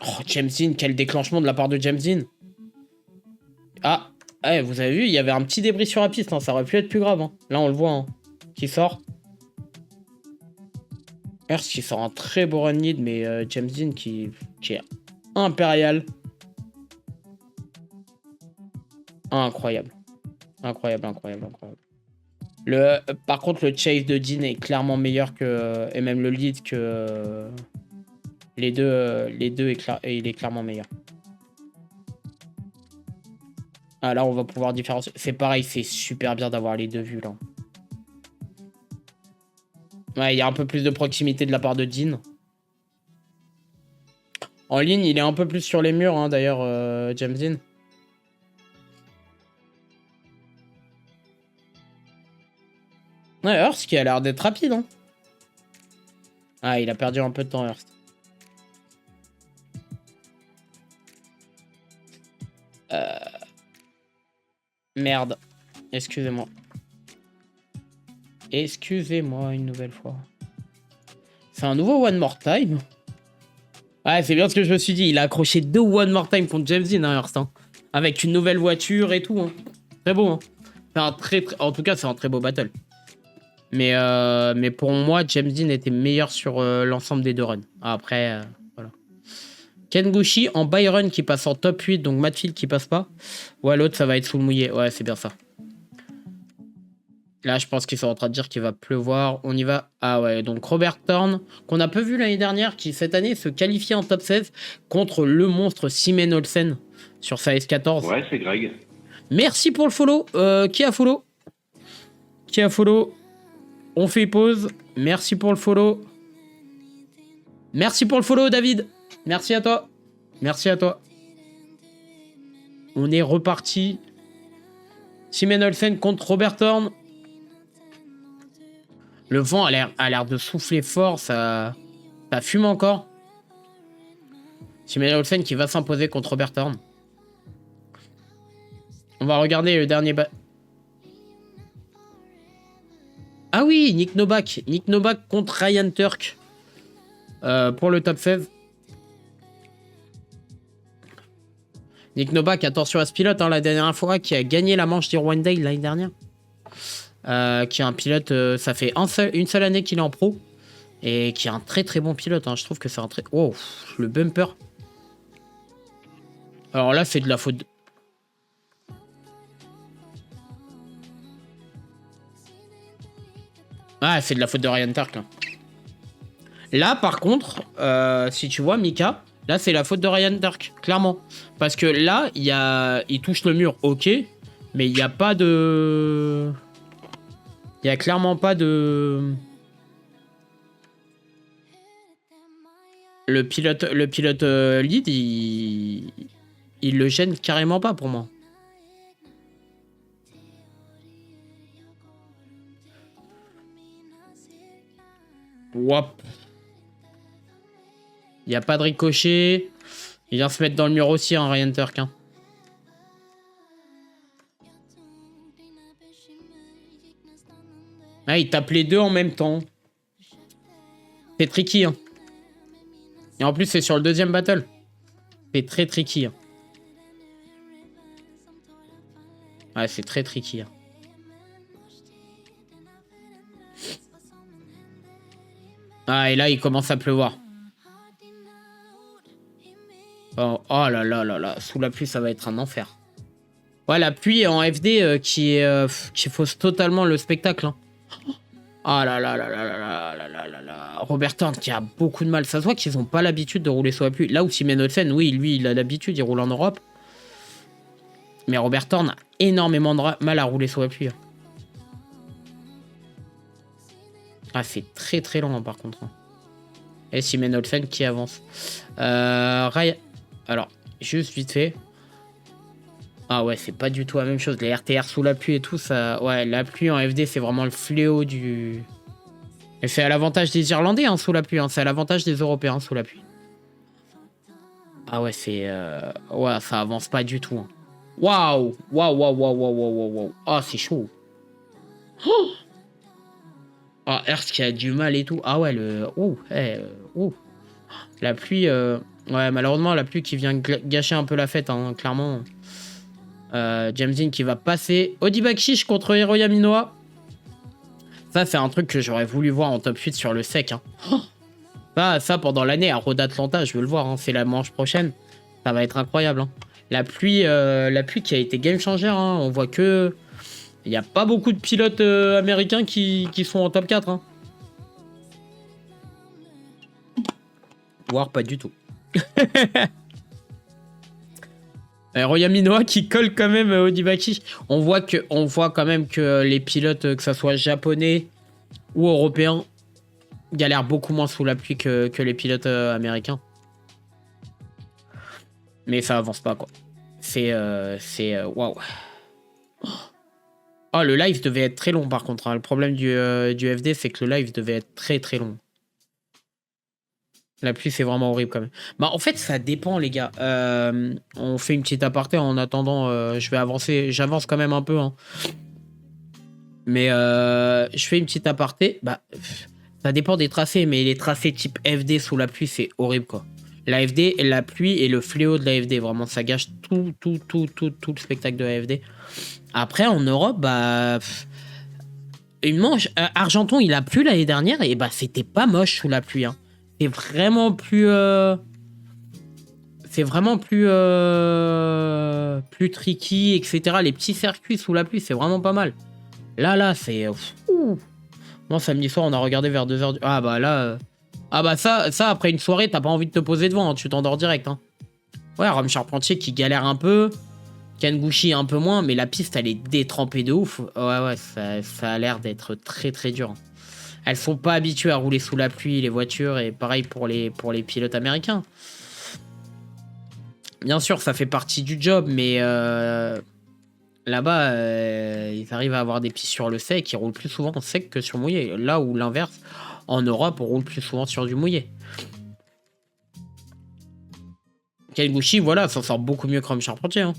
Oh, James Dean, quel déclenchement de la part de James Dean. Ah, ouais, vous avez vu, il y avait un petit débris sur la piste. Hein, ça aurait pu être plus grave. Hein. Là, on le voit. Hein, qui sort. Hurst qui sort un très beau run lead, mais James Dean qui est impérial. Incroyable. Incroyable. Par contre, le chase de Dean est clairement meilleur que... et même le lead que... les deux, il est clairement meilleur. Ah, là, on va pouvoir différencier. C'est pareil, c'est super bien d'avoir les deux vues, là. Ouais, il y a un peu plus de proximité de la part de Dean. En ligne, il est un peu plus sur les murs, hein, d'ailleurs, James Dean. Ouais, Hurst qui a l'air d'être rapide. Hein. Ah, il a perdu un peu de temps, Hurst. Merde. Excusez-moi. Excusez-moi une nouvelle fois. C'est un nouveau One More Time. Ouais, c'est bien ce que je me suis dit. Il a accroché 2 One More Time contre James Dean, hein, Hurst. Hein. Avec une nouvelle voiture et tout. Hein. Très beau. Hein. En tout cas, c'est un très beau battle. Mais pour moi, James Dean était meilleur sur l'ensemble des 2 runs. Après, voilà. Ken Gushi en Byron qui passe en top 8, donc Matfield qui passe pas. Ouais, l'autre, ça va être sous le mouillé. Ouais, c'est bien ça. Là, je pense qu'ils sont en train de dire qu'il va pleuvoir. On y va. Ah ouais, donc Robert Thorne, qu'on a peu vu l'année dernière, qui cette année se qualifiait en top 16 contre le monstre Simen Olsen sur sa S14. Ouais, c'est Greg. Merci pour le follow. Qui a follow? On fait pause. Merci pour le follow. Merci pour le follow, David. Merci à toi. On est reparti. Simen Olsen contre Robert Thorne. Le vent a l'air de souffler fort. Ça fume encore. Simen Olsen qui va s'imposer contre Robert Thorne. On va regarder le dernier... Ah oui, Nick Novak. Nick Novak contre Ryan Turk. Pour le top 16. Nick Novak, attention à ce pilote, hein, la dernière fois, qui a gagné la manche d'Irwindale l'année dernière. Qui est un pilote, ça fait une seule année qu'il est en pro. Et qui est un très très bon pilote. Hein. Je trouve que c'est un très... Oh, le bumper. Alors là, c'est de la faute... Ah, c'est de la faute de Ryan Turk. Là, par contre, si tu vois, Mika, là, c'est la faute de Ryan Turk, clairement. Parce que là, il touche le mur, ok, mais il n'y a pas de... Il n'y a clairement pas de... Le pilote lead, il le gêne carrément pas pour moi. Wop. Il n'y a pas de ricochet. Il vient se mettre dans le mur aussi, hein, Ryan Turk. Hein. Ah, il tape les deux en même temps. C'est tricky. Hein. Et en plus, c'est sur le deuxième battle. C'est très tricky. Hein. Ouais, c'est très tricky. Hein. Ah, et là, il commence à pleuvoir. Oh, oh là là là là. Sous la pluie, ça va être un enfer. Ouais, la pluie en FD qui fausse totalement le spectacle. Hein. Ah là là là là là là là là là là. Robert Thorne qui a beaucoup de mal. Ça se voit qu'ils n'ont pas l'habitude de rouler sous la pluie. Là où Simen Olsen, oui, lui, il a l'habitude, il roule en Europe. Mais Robert Thorne a énormément de mal à rouler sous la pluie. Ah, c'est très très lent par contre. Et Simen Olsen qui avance. Ryan. Alors, juste vite fait. Ah ouais, c'est pas du tout la même chose. Les RTR sous la pluie et tout, ça... Ouais, la pluie en FD, c'est vraiment le fléau du... Et c'est à l'avantage des Irlandais, hein, sous la pluie. Hein. C'est à l'avantage des Européens, sous la pluie. Ah ouais, c'est... Ouais, ça avance pas du tout. Hein. Waouh. Waouh, waouh, waouh, waouh, waouh, waouh. Ah, c'est chaud. Oh, ah, Hearst qui a du mal et tout. Ah ouais, le... Ouh, ouh. La pluie... Ouais, malheureusement, la pluie qui vient gâcher un peu la fête, hein, clairement. James Dean qui va passer. Odi Bakshish contre Hiroya Minoa. Ça, c'est un truc que j'aurais voulu voir en top 8 sur le sec. Hein. Oh, ça, pendant l'année, à Road Atlanta, je veux le voir. Hein. C'est la manche prochaine. Ça va être incroyable. Hein. La pluie qui a été game changer. Hein. On voit que... Il n'y a pas beaucoup de pilotes américains qui sont en top 4. Hein. Voire pas du tout. Roya Minoa qui colle quand même au Divakish. On voit quand même que les pilotes, que ce soit japonais ou européens, galèrent beaucoup moins sous la pluie que les pilotes américains. Mais ça avance pas, quoi. C'est waouh. Oh, le live devait être très long par contre. Hein. Le problème du FD, c'est que le live devait être très très long. La pluie, c'est vraiment horrible quand même. Bah, en fait, ça dépend, les gars. On fait une petite aparté en attendant. Je vais avancer. J'avance quand même un peu. Hein. Mais je fais une petite aparté. Bah, ça dépend des tracés. Mais les tracés type FD sous la pluie, c'est horrible, quoi. La FD, la pluie et le fléau de la FD. Vraiment, ça gâche tout le spectacle de la FD. Après, en Europe, bah... Une manche... Argenton, il a plu l'année dernière. Et bah, c'était pas moche sous la pluie, hein. C'est vraiment plus... C'est vraiment plus... plus tricky, etc. Les petits circuits sous la pluie, c'est vraiment pas mal. Là, c'est... Moi, samedi soir, on a regardé vers 2h du... Ah bah là... Ah bah ça, après une soirée, t'as pas envie de te poser devant, hein, tu t'endors direct. Hein. Ouais, Rome Charpentier qui galère un peu. Kanguchi un peu moins, mais la piste, elle est détrempée de ouf. Ouais, ça a l'air d'être très très dur. Elles sont pas habituées à rouler sous la pluie, les voitures, et pareil pour les pilotes américains. Bien sûr, ça fait partie du job, mais là-bas, ils arrivent à avoir des pistes sur le sec, ils roulent plus souvent en sec que sur mouillé. Là où l'inverse, en Europe, on roule plus souvent sur du mouillé. Kanguchi, voilà, s'en sort beaucoup mieux que Rome Charpentier. Hein.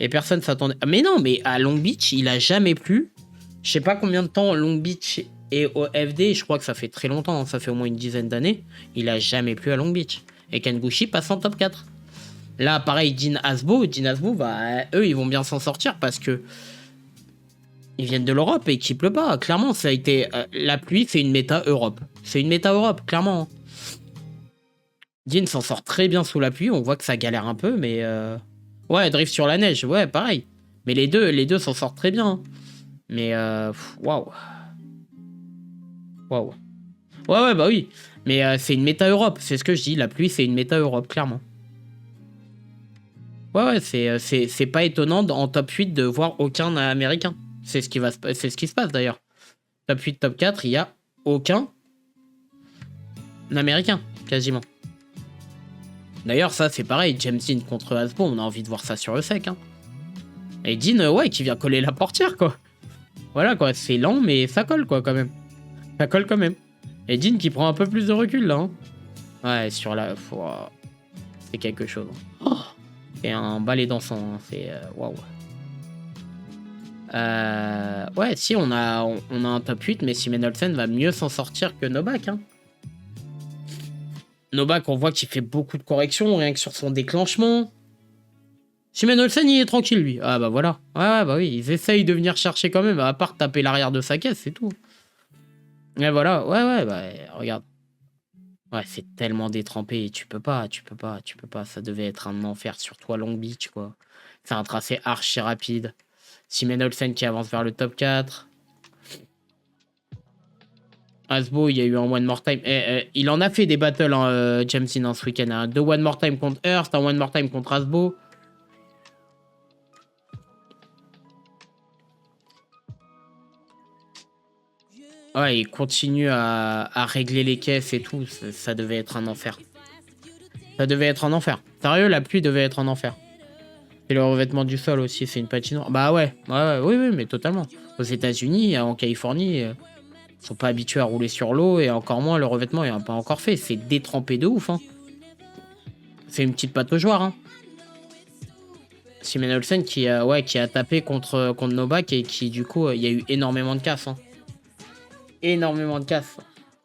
Et personne s'attendait. Mais non, mais à Long Beach, il a jamais plu. Je sais pas combien de temps Long Beach est au FD. Je crois que ça fait très longtemps. Hein, ça fait au moins une dizaine d'années. Il a jamais plu à Long Beach. Et Kanguchi passe en top 4. Là, pareil, Dean Asbo, bah, eux, ils vont bien s'en sortir parce que ils viennent de l'Europe et qu'il pleut pas. Clairement, ça a été... la pluie, c'est une méta Europe. C'est une méta Europe, clairement. Dean s'en sort très bien sous la pluie. On voit que ça galère un peu, mais... Ouais, drift sur la neige, ouais, pareil. Mais les deux s'en sortent très bien. Hein. Mais, waouh. Waouh. Ouais, bah oui. Mais c'est une méta Europe, c'est ce que je dis. La pluie, c'est une méta Europe, clairement. Ouais, c'est pas étonnant en top 8 de voir aucun américain. C'est ce qui se passe d'ailleurs. Top 8, top 4, il n'y a aucun américain, quasiment. D'ailleurs, ça, c'est pareil. James Dean contre Asbo, on a envie de voir ça sur le sec. Hein. Et Dean, ouais, qui vient coller la portière, quoi. Voilà, quoi. C'est lent, mais ça colle, quoi, quand même. Ça colle quand même. Et Jin qui prend un peu plus de recul là. Hein. Ouais, sur la. C'est quelque chose. Oh, c'est un balai dansant. Hein. C'est. Waouh. Ouais, si, on a un top 8, mais Simen Olsen va mieux s'en sortir que Novak. Hein. Novak, on voit qu'il fait beaucoup de corrections, rien que sur son déclenchement. Simen Olsen, il est tranquille, lui. Ah bah voilà. Ouais, bah oui, ils essayent de venir chercher quand même, à part taper l'arrière de sa caisse, c'est tout. Et voilà, ouais, bah regarde. Ouais, c'est tellement détrempé, tu peux pas. Ça devait être un enfer, surtout à Long Beach, quoi. C'est un tracé archi rapide. Simen Olsen qui avance vers le top 4. Asbo, il y a eu un One More Time. Il en a fait des battles, hein, James Dean, ce week-end. Hein. 2 One More Time contre Hearst, un One More Time contre Asbo. Ouais, il continue à régler les caisses et tout. Ça devait être un enfer. Ça devait être un enfer. Sérieux, la pluie devait être un enfer. Et le revêtement du sol aussi, c'est une patinoire. Bah ouais, oui, mais totalement. Aux États-Unis, en Californie, ils sont pas habitués à rouler sur l'eau et encore moins le revêtement est pas encore fait. C'est détrempé de ouf. Hein. C'est une petite pataugeoire. Hein. Simen Olsen qui a tapé contre Novak et qui, du coup, il y a eu énormément de casse. Hein. Énormément de casse.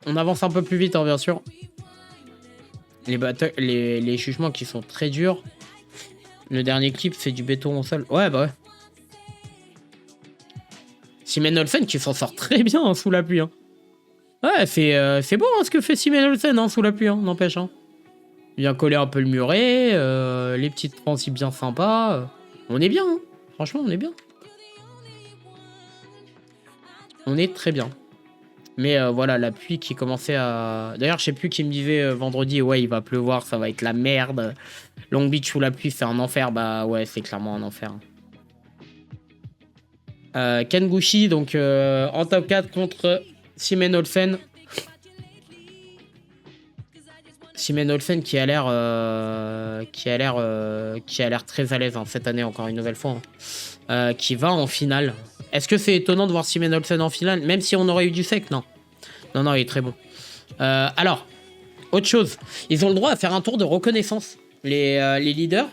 On avance un peu plus vite, hein, bien sûr. Les jugements qui sont très durs. Le dernier clip, c'est du béton au sol. Ouais, bah ouais. Simen Olsen qui s'en sort très bien hein, sous la pluie. Hein. Ouais, c'est beau hein, ce que fait Simen Olsen hein, sous la pluie, hein, n'empêche. Hein. Il vient coller un peu le muret, les petites transites bien sympas. On est bien, hein. Franchement, on est bien. On est très bien. Mais voilà, la pluie qui commençait à... D'ailleurs, je sais plus qui me disait vendredi, ouais, il va pleuvoir, ça va être la merde. Long Beach sous la pluie, c'est un enfer. Bah ouais, c'est clairement un enfer. Ken Gushi, donc en top 4 contre Simen Olsen. Simen Olsen qui a l'air très à l'aise hein, cette année, encore une nouvelle fois. Hein. Qui va en finale. Est-ce que c'est étonnant de voir Simen Olsen en finale, même si on aurait eu du sec? Non. Non, il est très bon. Alors, autre chose. Ils ont le droit à faire un tour de reconnaissance. Les leaders,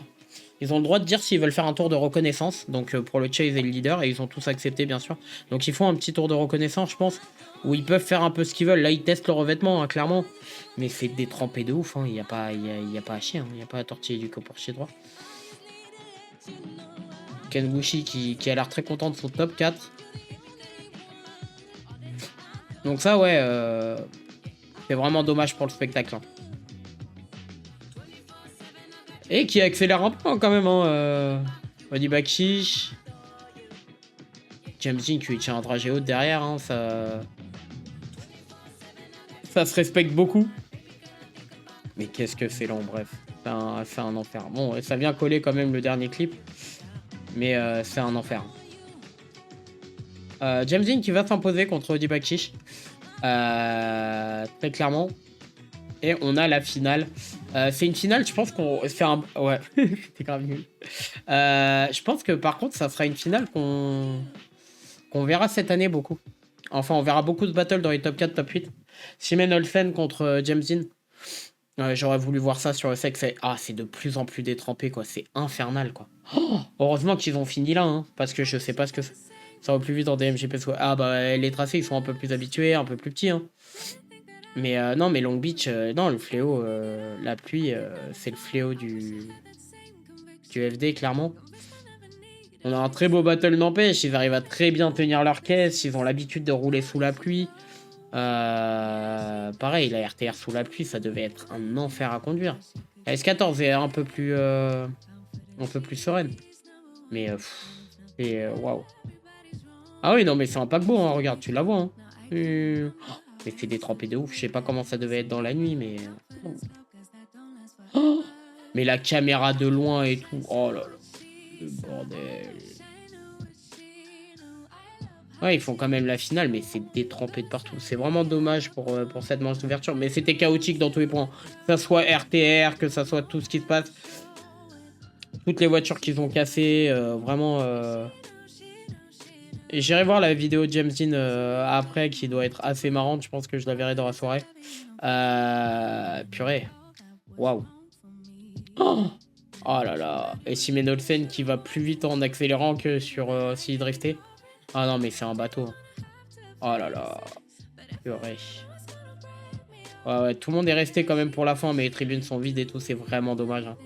ils ont le droit de dire s'ils veulent faire un tour de reconnaissance. Donc, pour le chase et le leader, et ils ont tous accepté, bien sûr. Donc, ils font un petit tour de reconnaissance, je pense, où ils peuvent faire un peu ce qu'ils veulent. Là, ils testent le revêtement, hein, clairement. Mais c'est détrempé de ouf. Hein. Il n'y a pas à chier. Hein. Il n'y a pas à tortiller du coportier droit. Ken Gushi qui a l'air très content de son top 4. Donc ça, ouais, c'est vraiment dommage pour le spectacle. Hein. Et qui accélère un peu hein, quand même. Hein, Odi Bakshish. James Dean qui tient un trajet haut derrière. Hein, ça se respecte beaucoup. Mais qu'est-ce que c'est long, bref. C'est un enfer. Bon, ça vient coller quand même le dernier clip. Mais c'est un enfer. James Dean qui va s'imposer contre Odi Bakshish. Très clairement. Et on a la finale. C'est une finale, je pense qu'on fait un... Ouais, c'était grave nul. Je pense que par contre, ça sera une finale qu'on verra cette année beaucoup. Enfin, on verra beaucoup de battles dans les top 4, top 8. Simen Olsen contre James Dean. J'aurais voulu voir ça sur le sec. C'est de plus en plus détrempé, quoi. C'est infernal, quoi. Oh, heureusement qu'ils ont fini là, hein, parce que je sais pas ce que c'est. Ça va plus vite en DMGP. Ah bah, les tracés, ils sont un peu plus habitués, un peu plus petits, hein. Mais non, mais Long Beach, non, le fléau, la pluie, c'est le fléau du FD, clairement. On a un très beau battle, n'empêche. Ils arrivent à très bien tenir leur caisse. Ils ont l'habitude de rouler sous la pluie. Pareil, la RTR sous la pluie, ça devait être un enfer à conduire. La S14 est un peu plus sereine. Mais, waouh. Ah oui, non, mais c'est un paquebot, hein, regarde, tu la vois. Hein. Mais c'est détrempé de ouf. Je sais pas comment ça devait être dans la nuit, mais... Oh, mais la caméra de loin et tout. Oh là là. Le bordel. Ouais, ils font quand même la finale, mais c'est détrempé de partout. C'est vraiment dommage pour cette manche d'ouverture. Mais c'était chaotique dans tous les points. Que ça soit RTR, que ça soit tout ce qui se passe. Toutes les voitures qu'ils ont cassées, vraiment... J'irai voir la vidéo de James Dean après, qui doit être assez marrante. Je pense que je la verrai dans la soirée. Purée. Waouh. Oh, oh là là. Et Simen Olsen qui va plus vite en accélérant que sur s'il driftait. Ah non, mais c'est un bateau. Oh là là. Purée. Ouais, tout le monde est resté quand même pour la fin, mais les tribunes sont vides et tout, c'est vraiment dommage. Hein.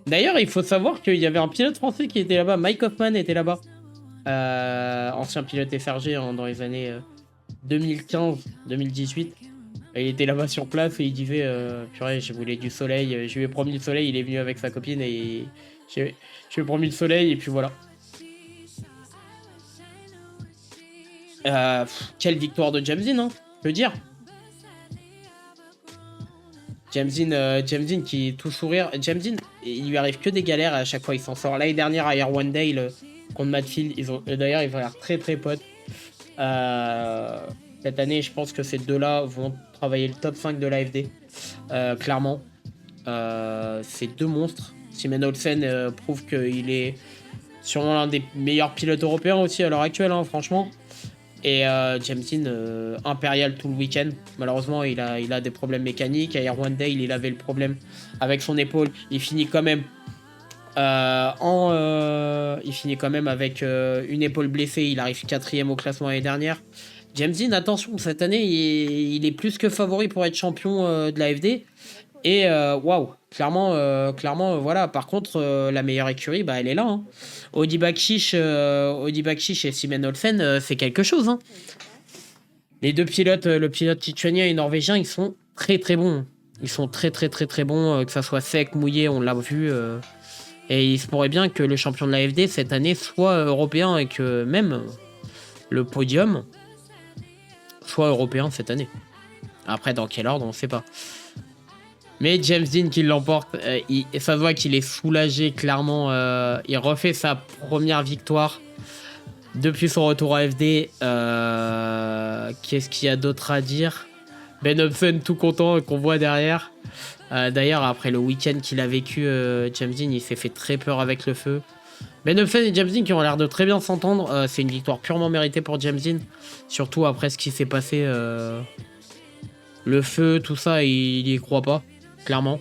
D'ailleurs, il faut savoir qu'il y avait un pilote français qui était là-bas, Mike Hoffman était là-bas. Ancien pilote FRG dans les années 2015-2018. Il était là-bas sur place et il disait purée, je voulais du soleil, je lui ai promis le soleil, il est venu avec sa copine et je lui ai promis le soleil et puis voilà. Quelle victoire de James Dean, hein, je veux dire. James Dean qui tout sourire. James Dean, il lui arrive que des galères à chaque fois il s'en sort. L'année dernière à Air One Day contre Matt Field, d'ailleurs ils ont l'air très très potes. Cette année, je pense que ces deux-là vont travailler le top 5 de l'AFD. Clairement. C'est deux monstres. Simen Olsen prouve qu'il est sûrement l'un des meilleurs pilotes européens aussi à l'heure actuelle, hein, franchement. Et James Dean, impérial tout le week-end. Malheureusement, il a des problèmes mécaniques. À Air One Day, il avait le problème avec son épaule. Il finit quand même avec une épaule blessée. Il arrive 4ème au classement l'année dernière. James Dean, attention, cette année, il est plus que favori pour être champion de l'AFD. Et waouh, clairement, voilà. Par contre, la meilleure écurie, bah, elle est là. Hein. Audi Bakshish et Simen Olsen, c'est quelque chose. Hein. Les deux pilotes, le pilote lituanien et norvégien, ils sont très très bons. Ils sont très très très très bons, que ça soit sec, mouillé, on l'a vu. Et il se pourrait bien que le champion de l'AFD cette année soit européen et que même le podium soit européen cette année. Après, dans quel ordre, on ne sait pas. Mais James Dean qui l'emporte, ça se voit qu'il est soulagé, clairement. Il refait sa première victoire depuis son retour à FD. Qu'est-ce qu'il y a d'autre à dire? Ben Hobson tout content qu'on voit derrière. D'ailleurs, après le week-end qu'il a vécu, James Dean, il s'est fait très peur avec le feu. Ben Hobson et James Dean qui ont l'air de très bien s'entendre. C'est une victoire purement méritée pour James Dean. Surtout après ce qui s'est passé. Le feu, tout ça, il y croit pas. Clairement.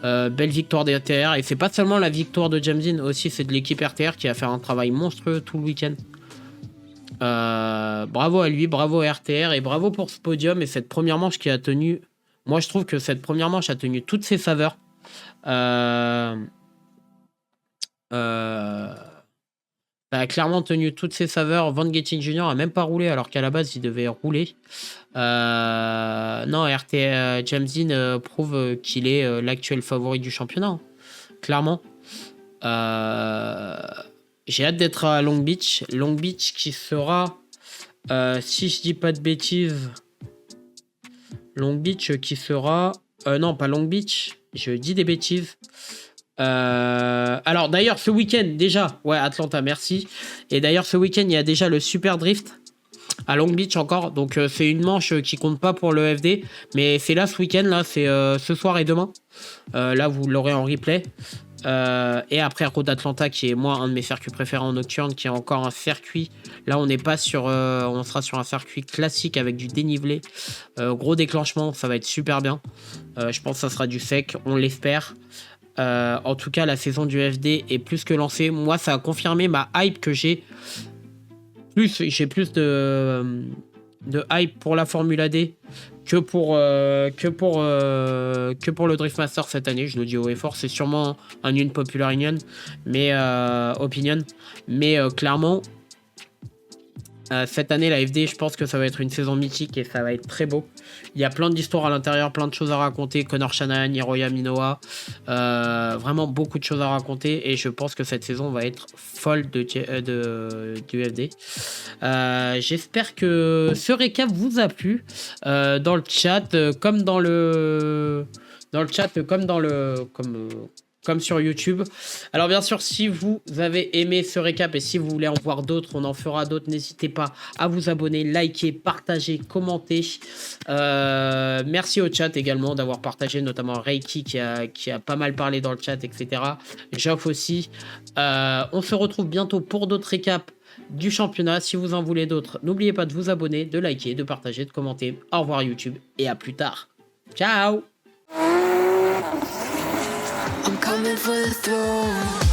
Belle victoire des RTR. Et c'est pas seulement la victoire de James Dean, aussi c'est de l'équipe RTR qui a fait un travail monstrueux tout le week-end. Bravo à lui, bravo à RTR et bravo pour ce podium et cette première manche qui a tenu. Moi je trouve que cette première manche a tenu toutes ses saveurs. A clairement tenu toutes ses saveurs. Van Getting Jr. a même pas roulé alors qu'à la base il devait rouler. Non, James Dean prouve qu'il est l'actuel favori du championnat. Hein. Clairement. J'ai hâte d'être à Long Beach. Long Beach qui sera, si je dis pas de bêtises, Long Beach qui sera... non, pas Long Beach. Je dis des bêtises. Alors d'ailleurs ce week-end déjà, ouais Atlanta merci. Et d'ailleurs ce week-end il y a déjà le Super Drift à Long Beach encore. Donc c'est une manche qui compte pas pour le FD. Mais c'est là ce week-end là, c'est ce soir et demain. Là vous l'aurez en replay. Et après Road Atlanta qui est moi un de mes circuits préférés en nocturne, qui est encore un circuit. Là on n'est pas sur on sera sur un circuit classique avec du dénivelé. Gros déclenchement, ça va être super bien. Je pense que ça sera du sec, on l'espère. En tout cas, la saison du FD est plus que lancée. Moi, ça a confirmé ma hype que j'ai. J'ai plus de hype pour la Formule D que pour le Drift Master cette année. Je le dis haut et fort. C'est sûrement un unpopular opinion, mais clairement. Cette année, la FD, je pense que ça va être une saison mythique et ça va être très beau. Il y a plein d'histoires à l'intérieur, plein de choses à raconter. Connor Shanahan, Hiroya Minoa, vraiment beaucoup de choses à raconter et je pense que cette saison va être folle du FD. J'espère que ce récap vous a plu. Dans le chat, comme sur YouTube. Alors bien sûr, si vous avez aimé ce récap et si vous voulez en voir d'autres, on en fera d'autres, n'hésitez pas à vous abonner, liker, partager, commenter. Merci au chat également d'avoir partagé, notamment Reiki qui a pas mal parlé dans le chat, etc. Geoff aussi. On se retrouve bientôt pour d'autres récaps du championnat. Si vous en voulez d'autres, n'oubliez pas de vous abonner, de liker, de partager, de commenter. Au revoir YouTube et à plus tard. Ciao. I'm coming for the throne.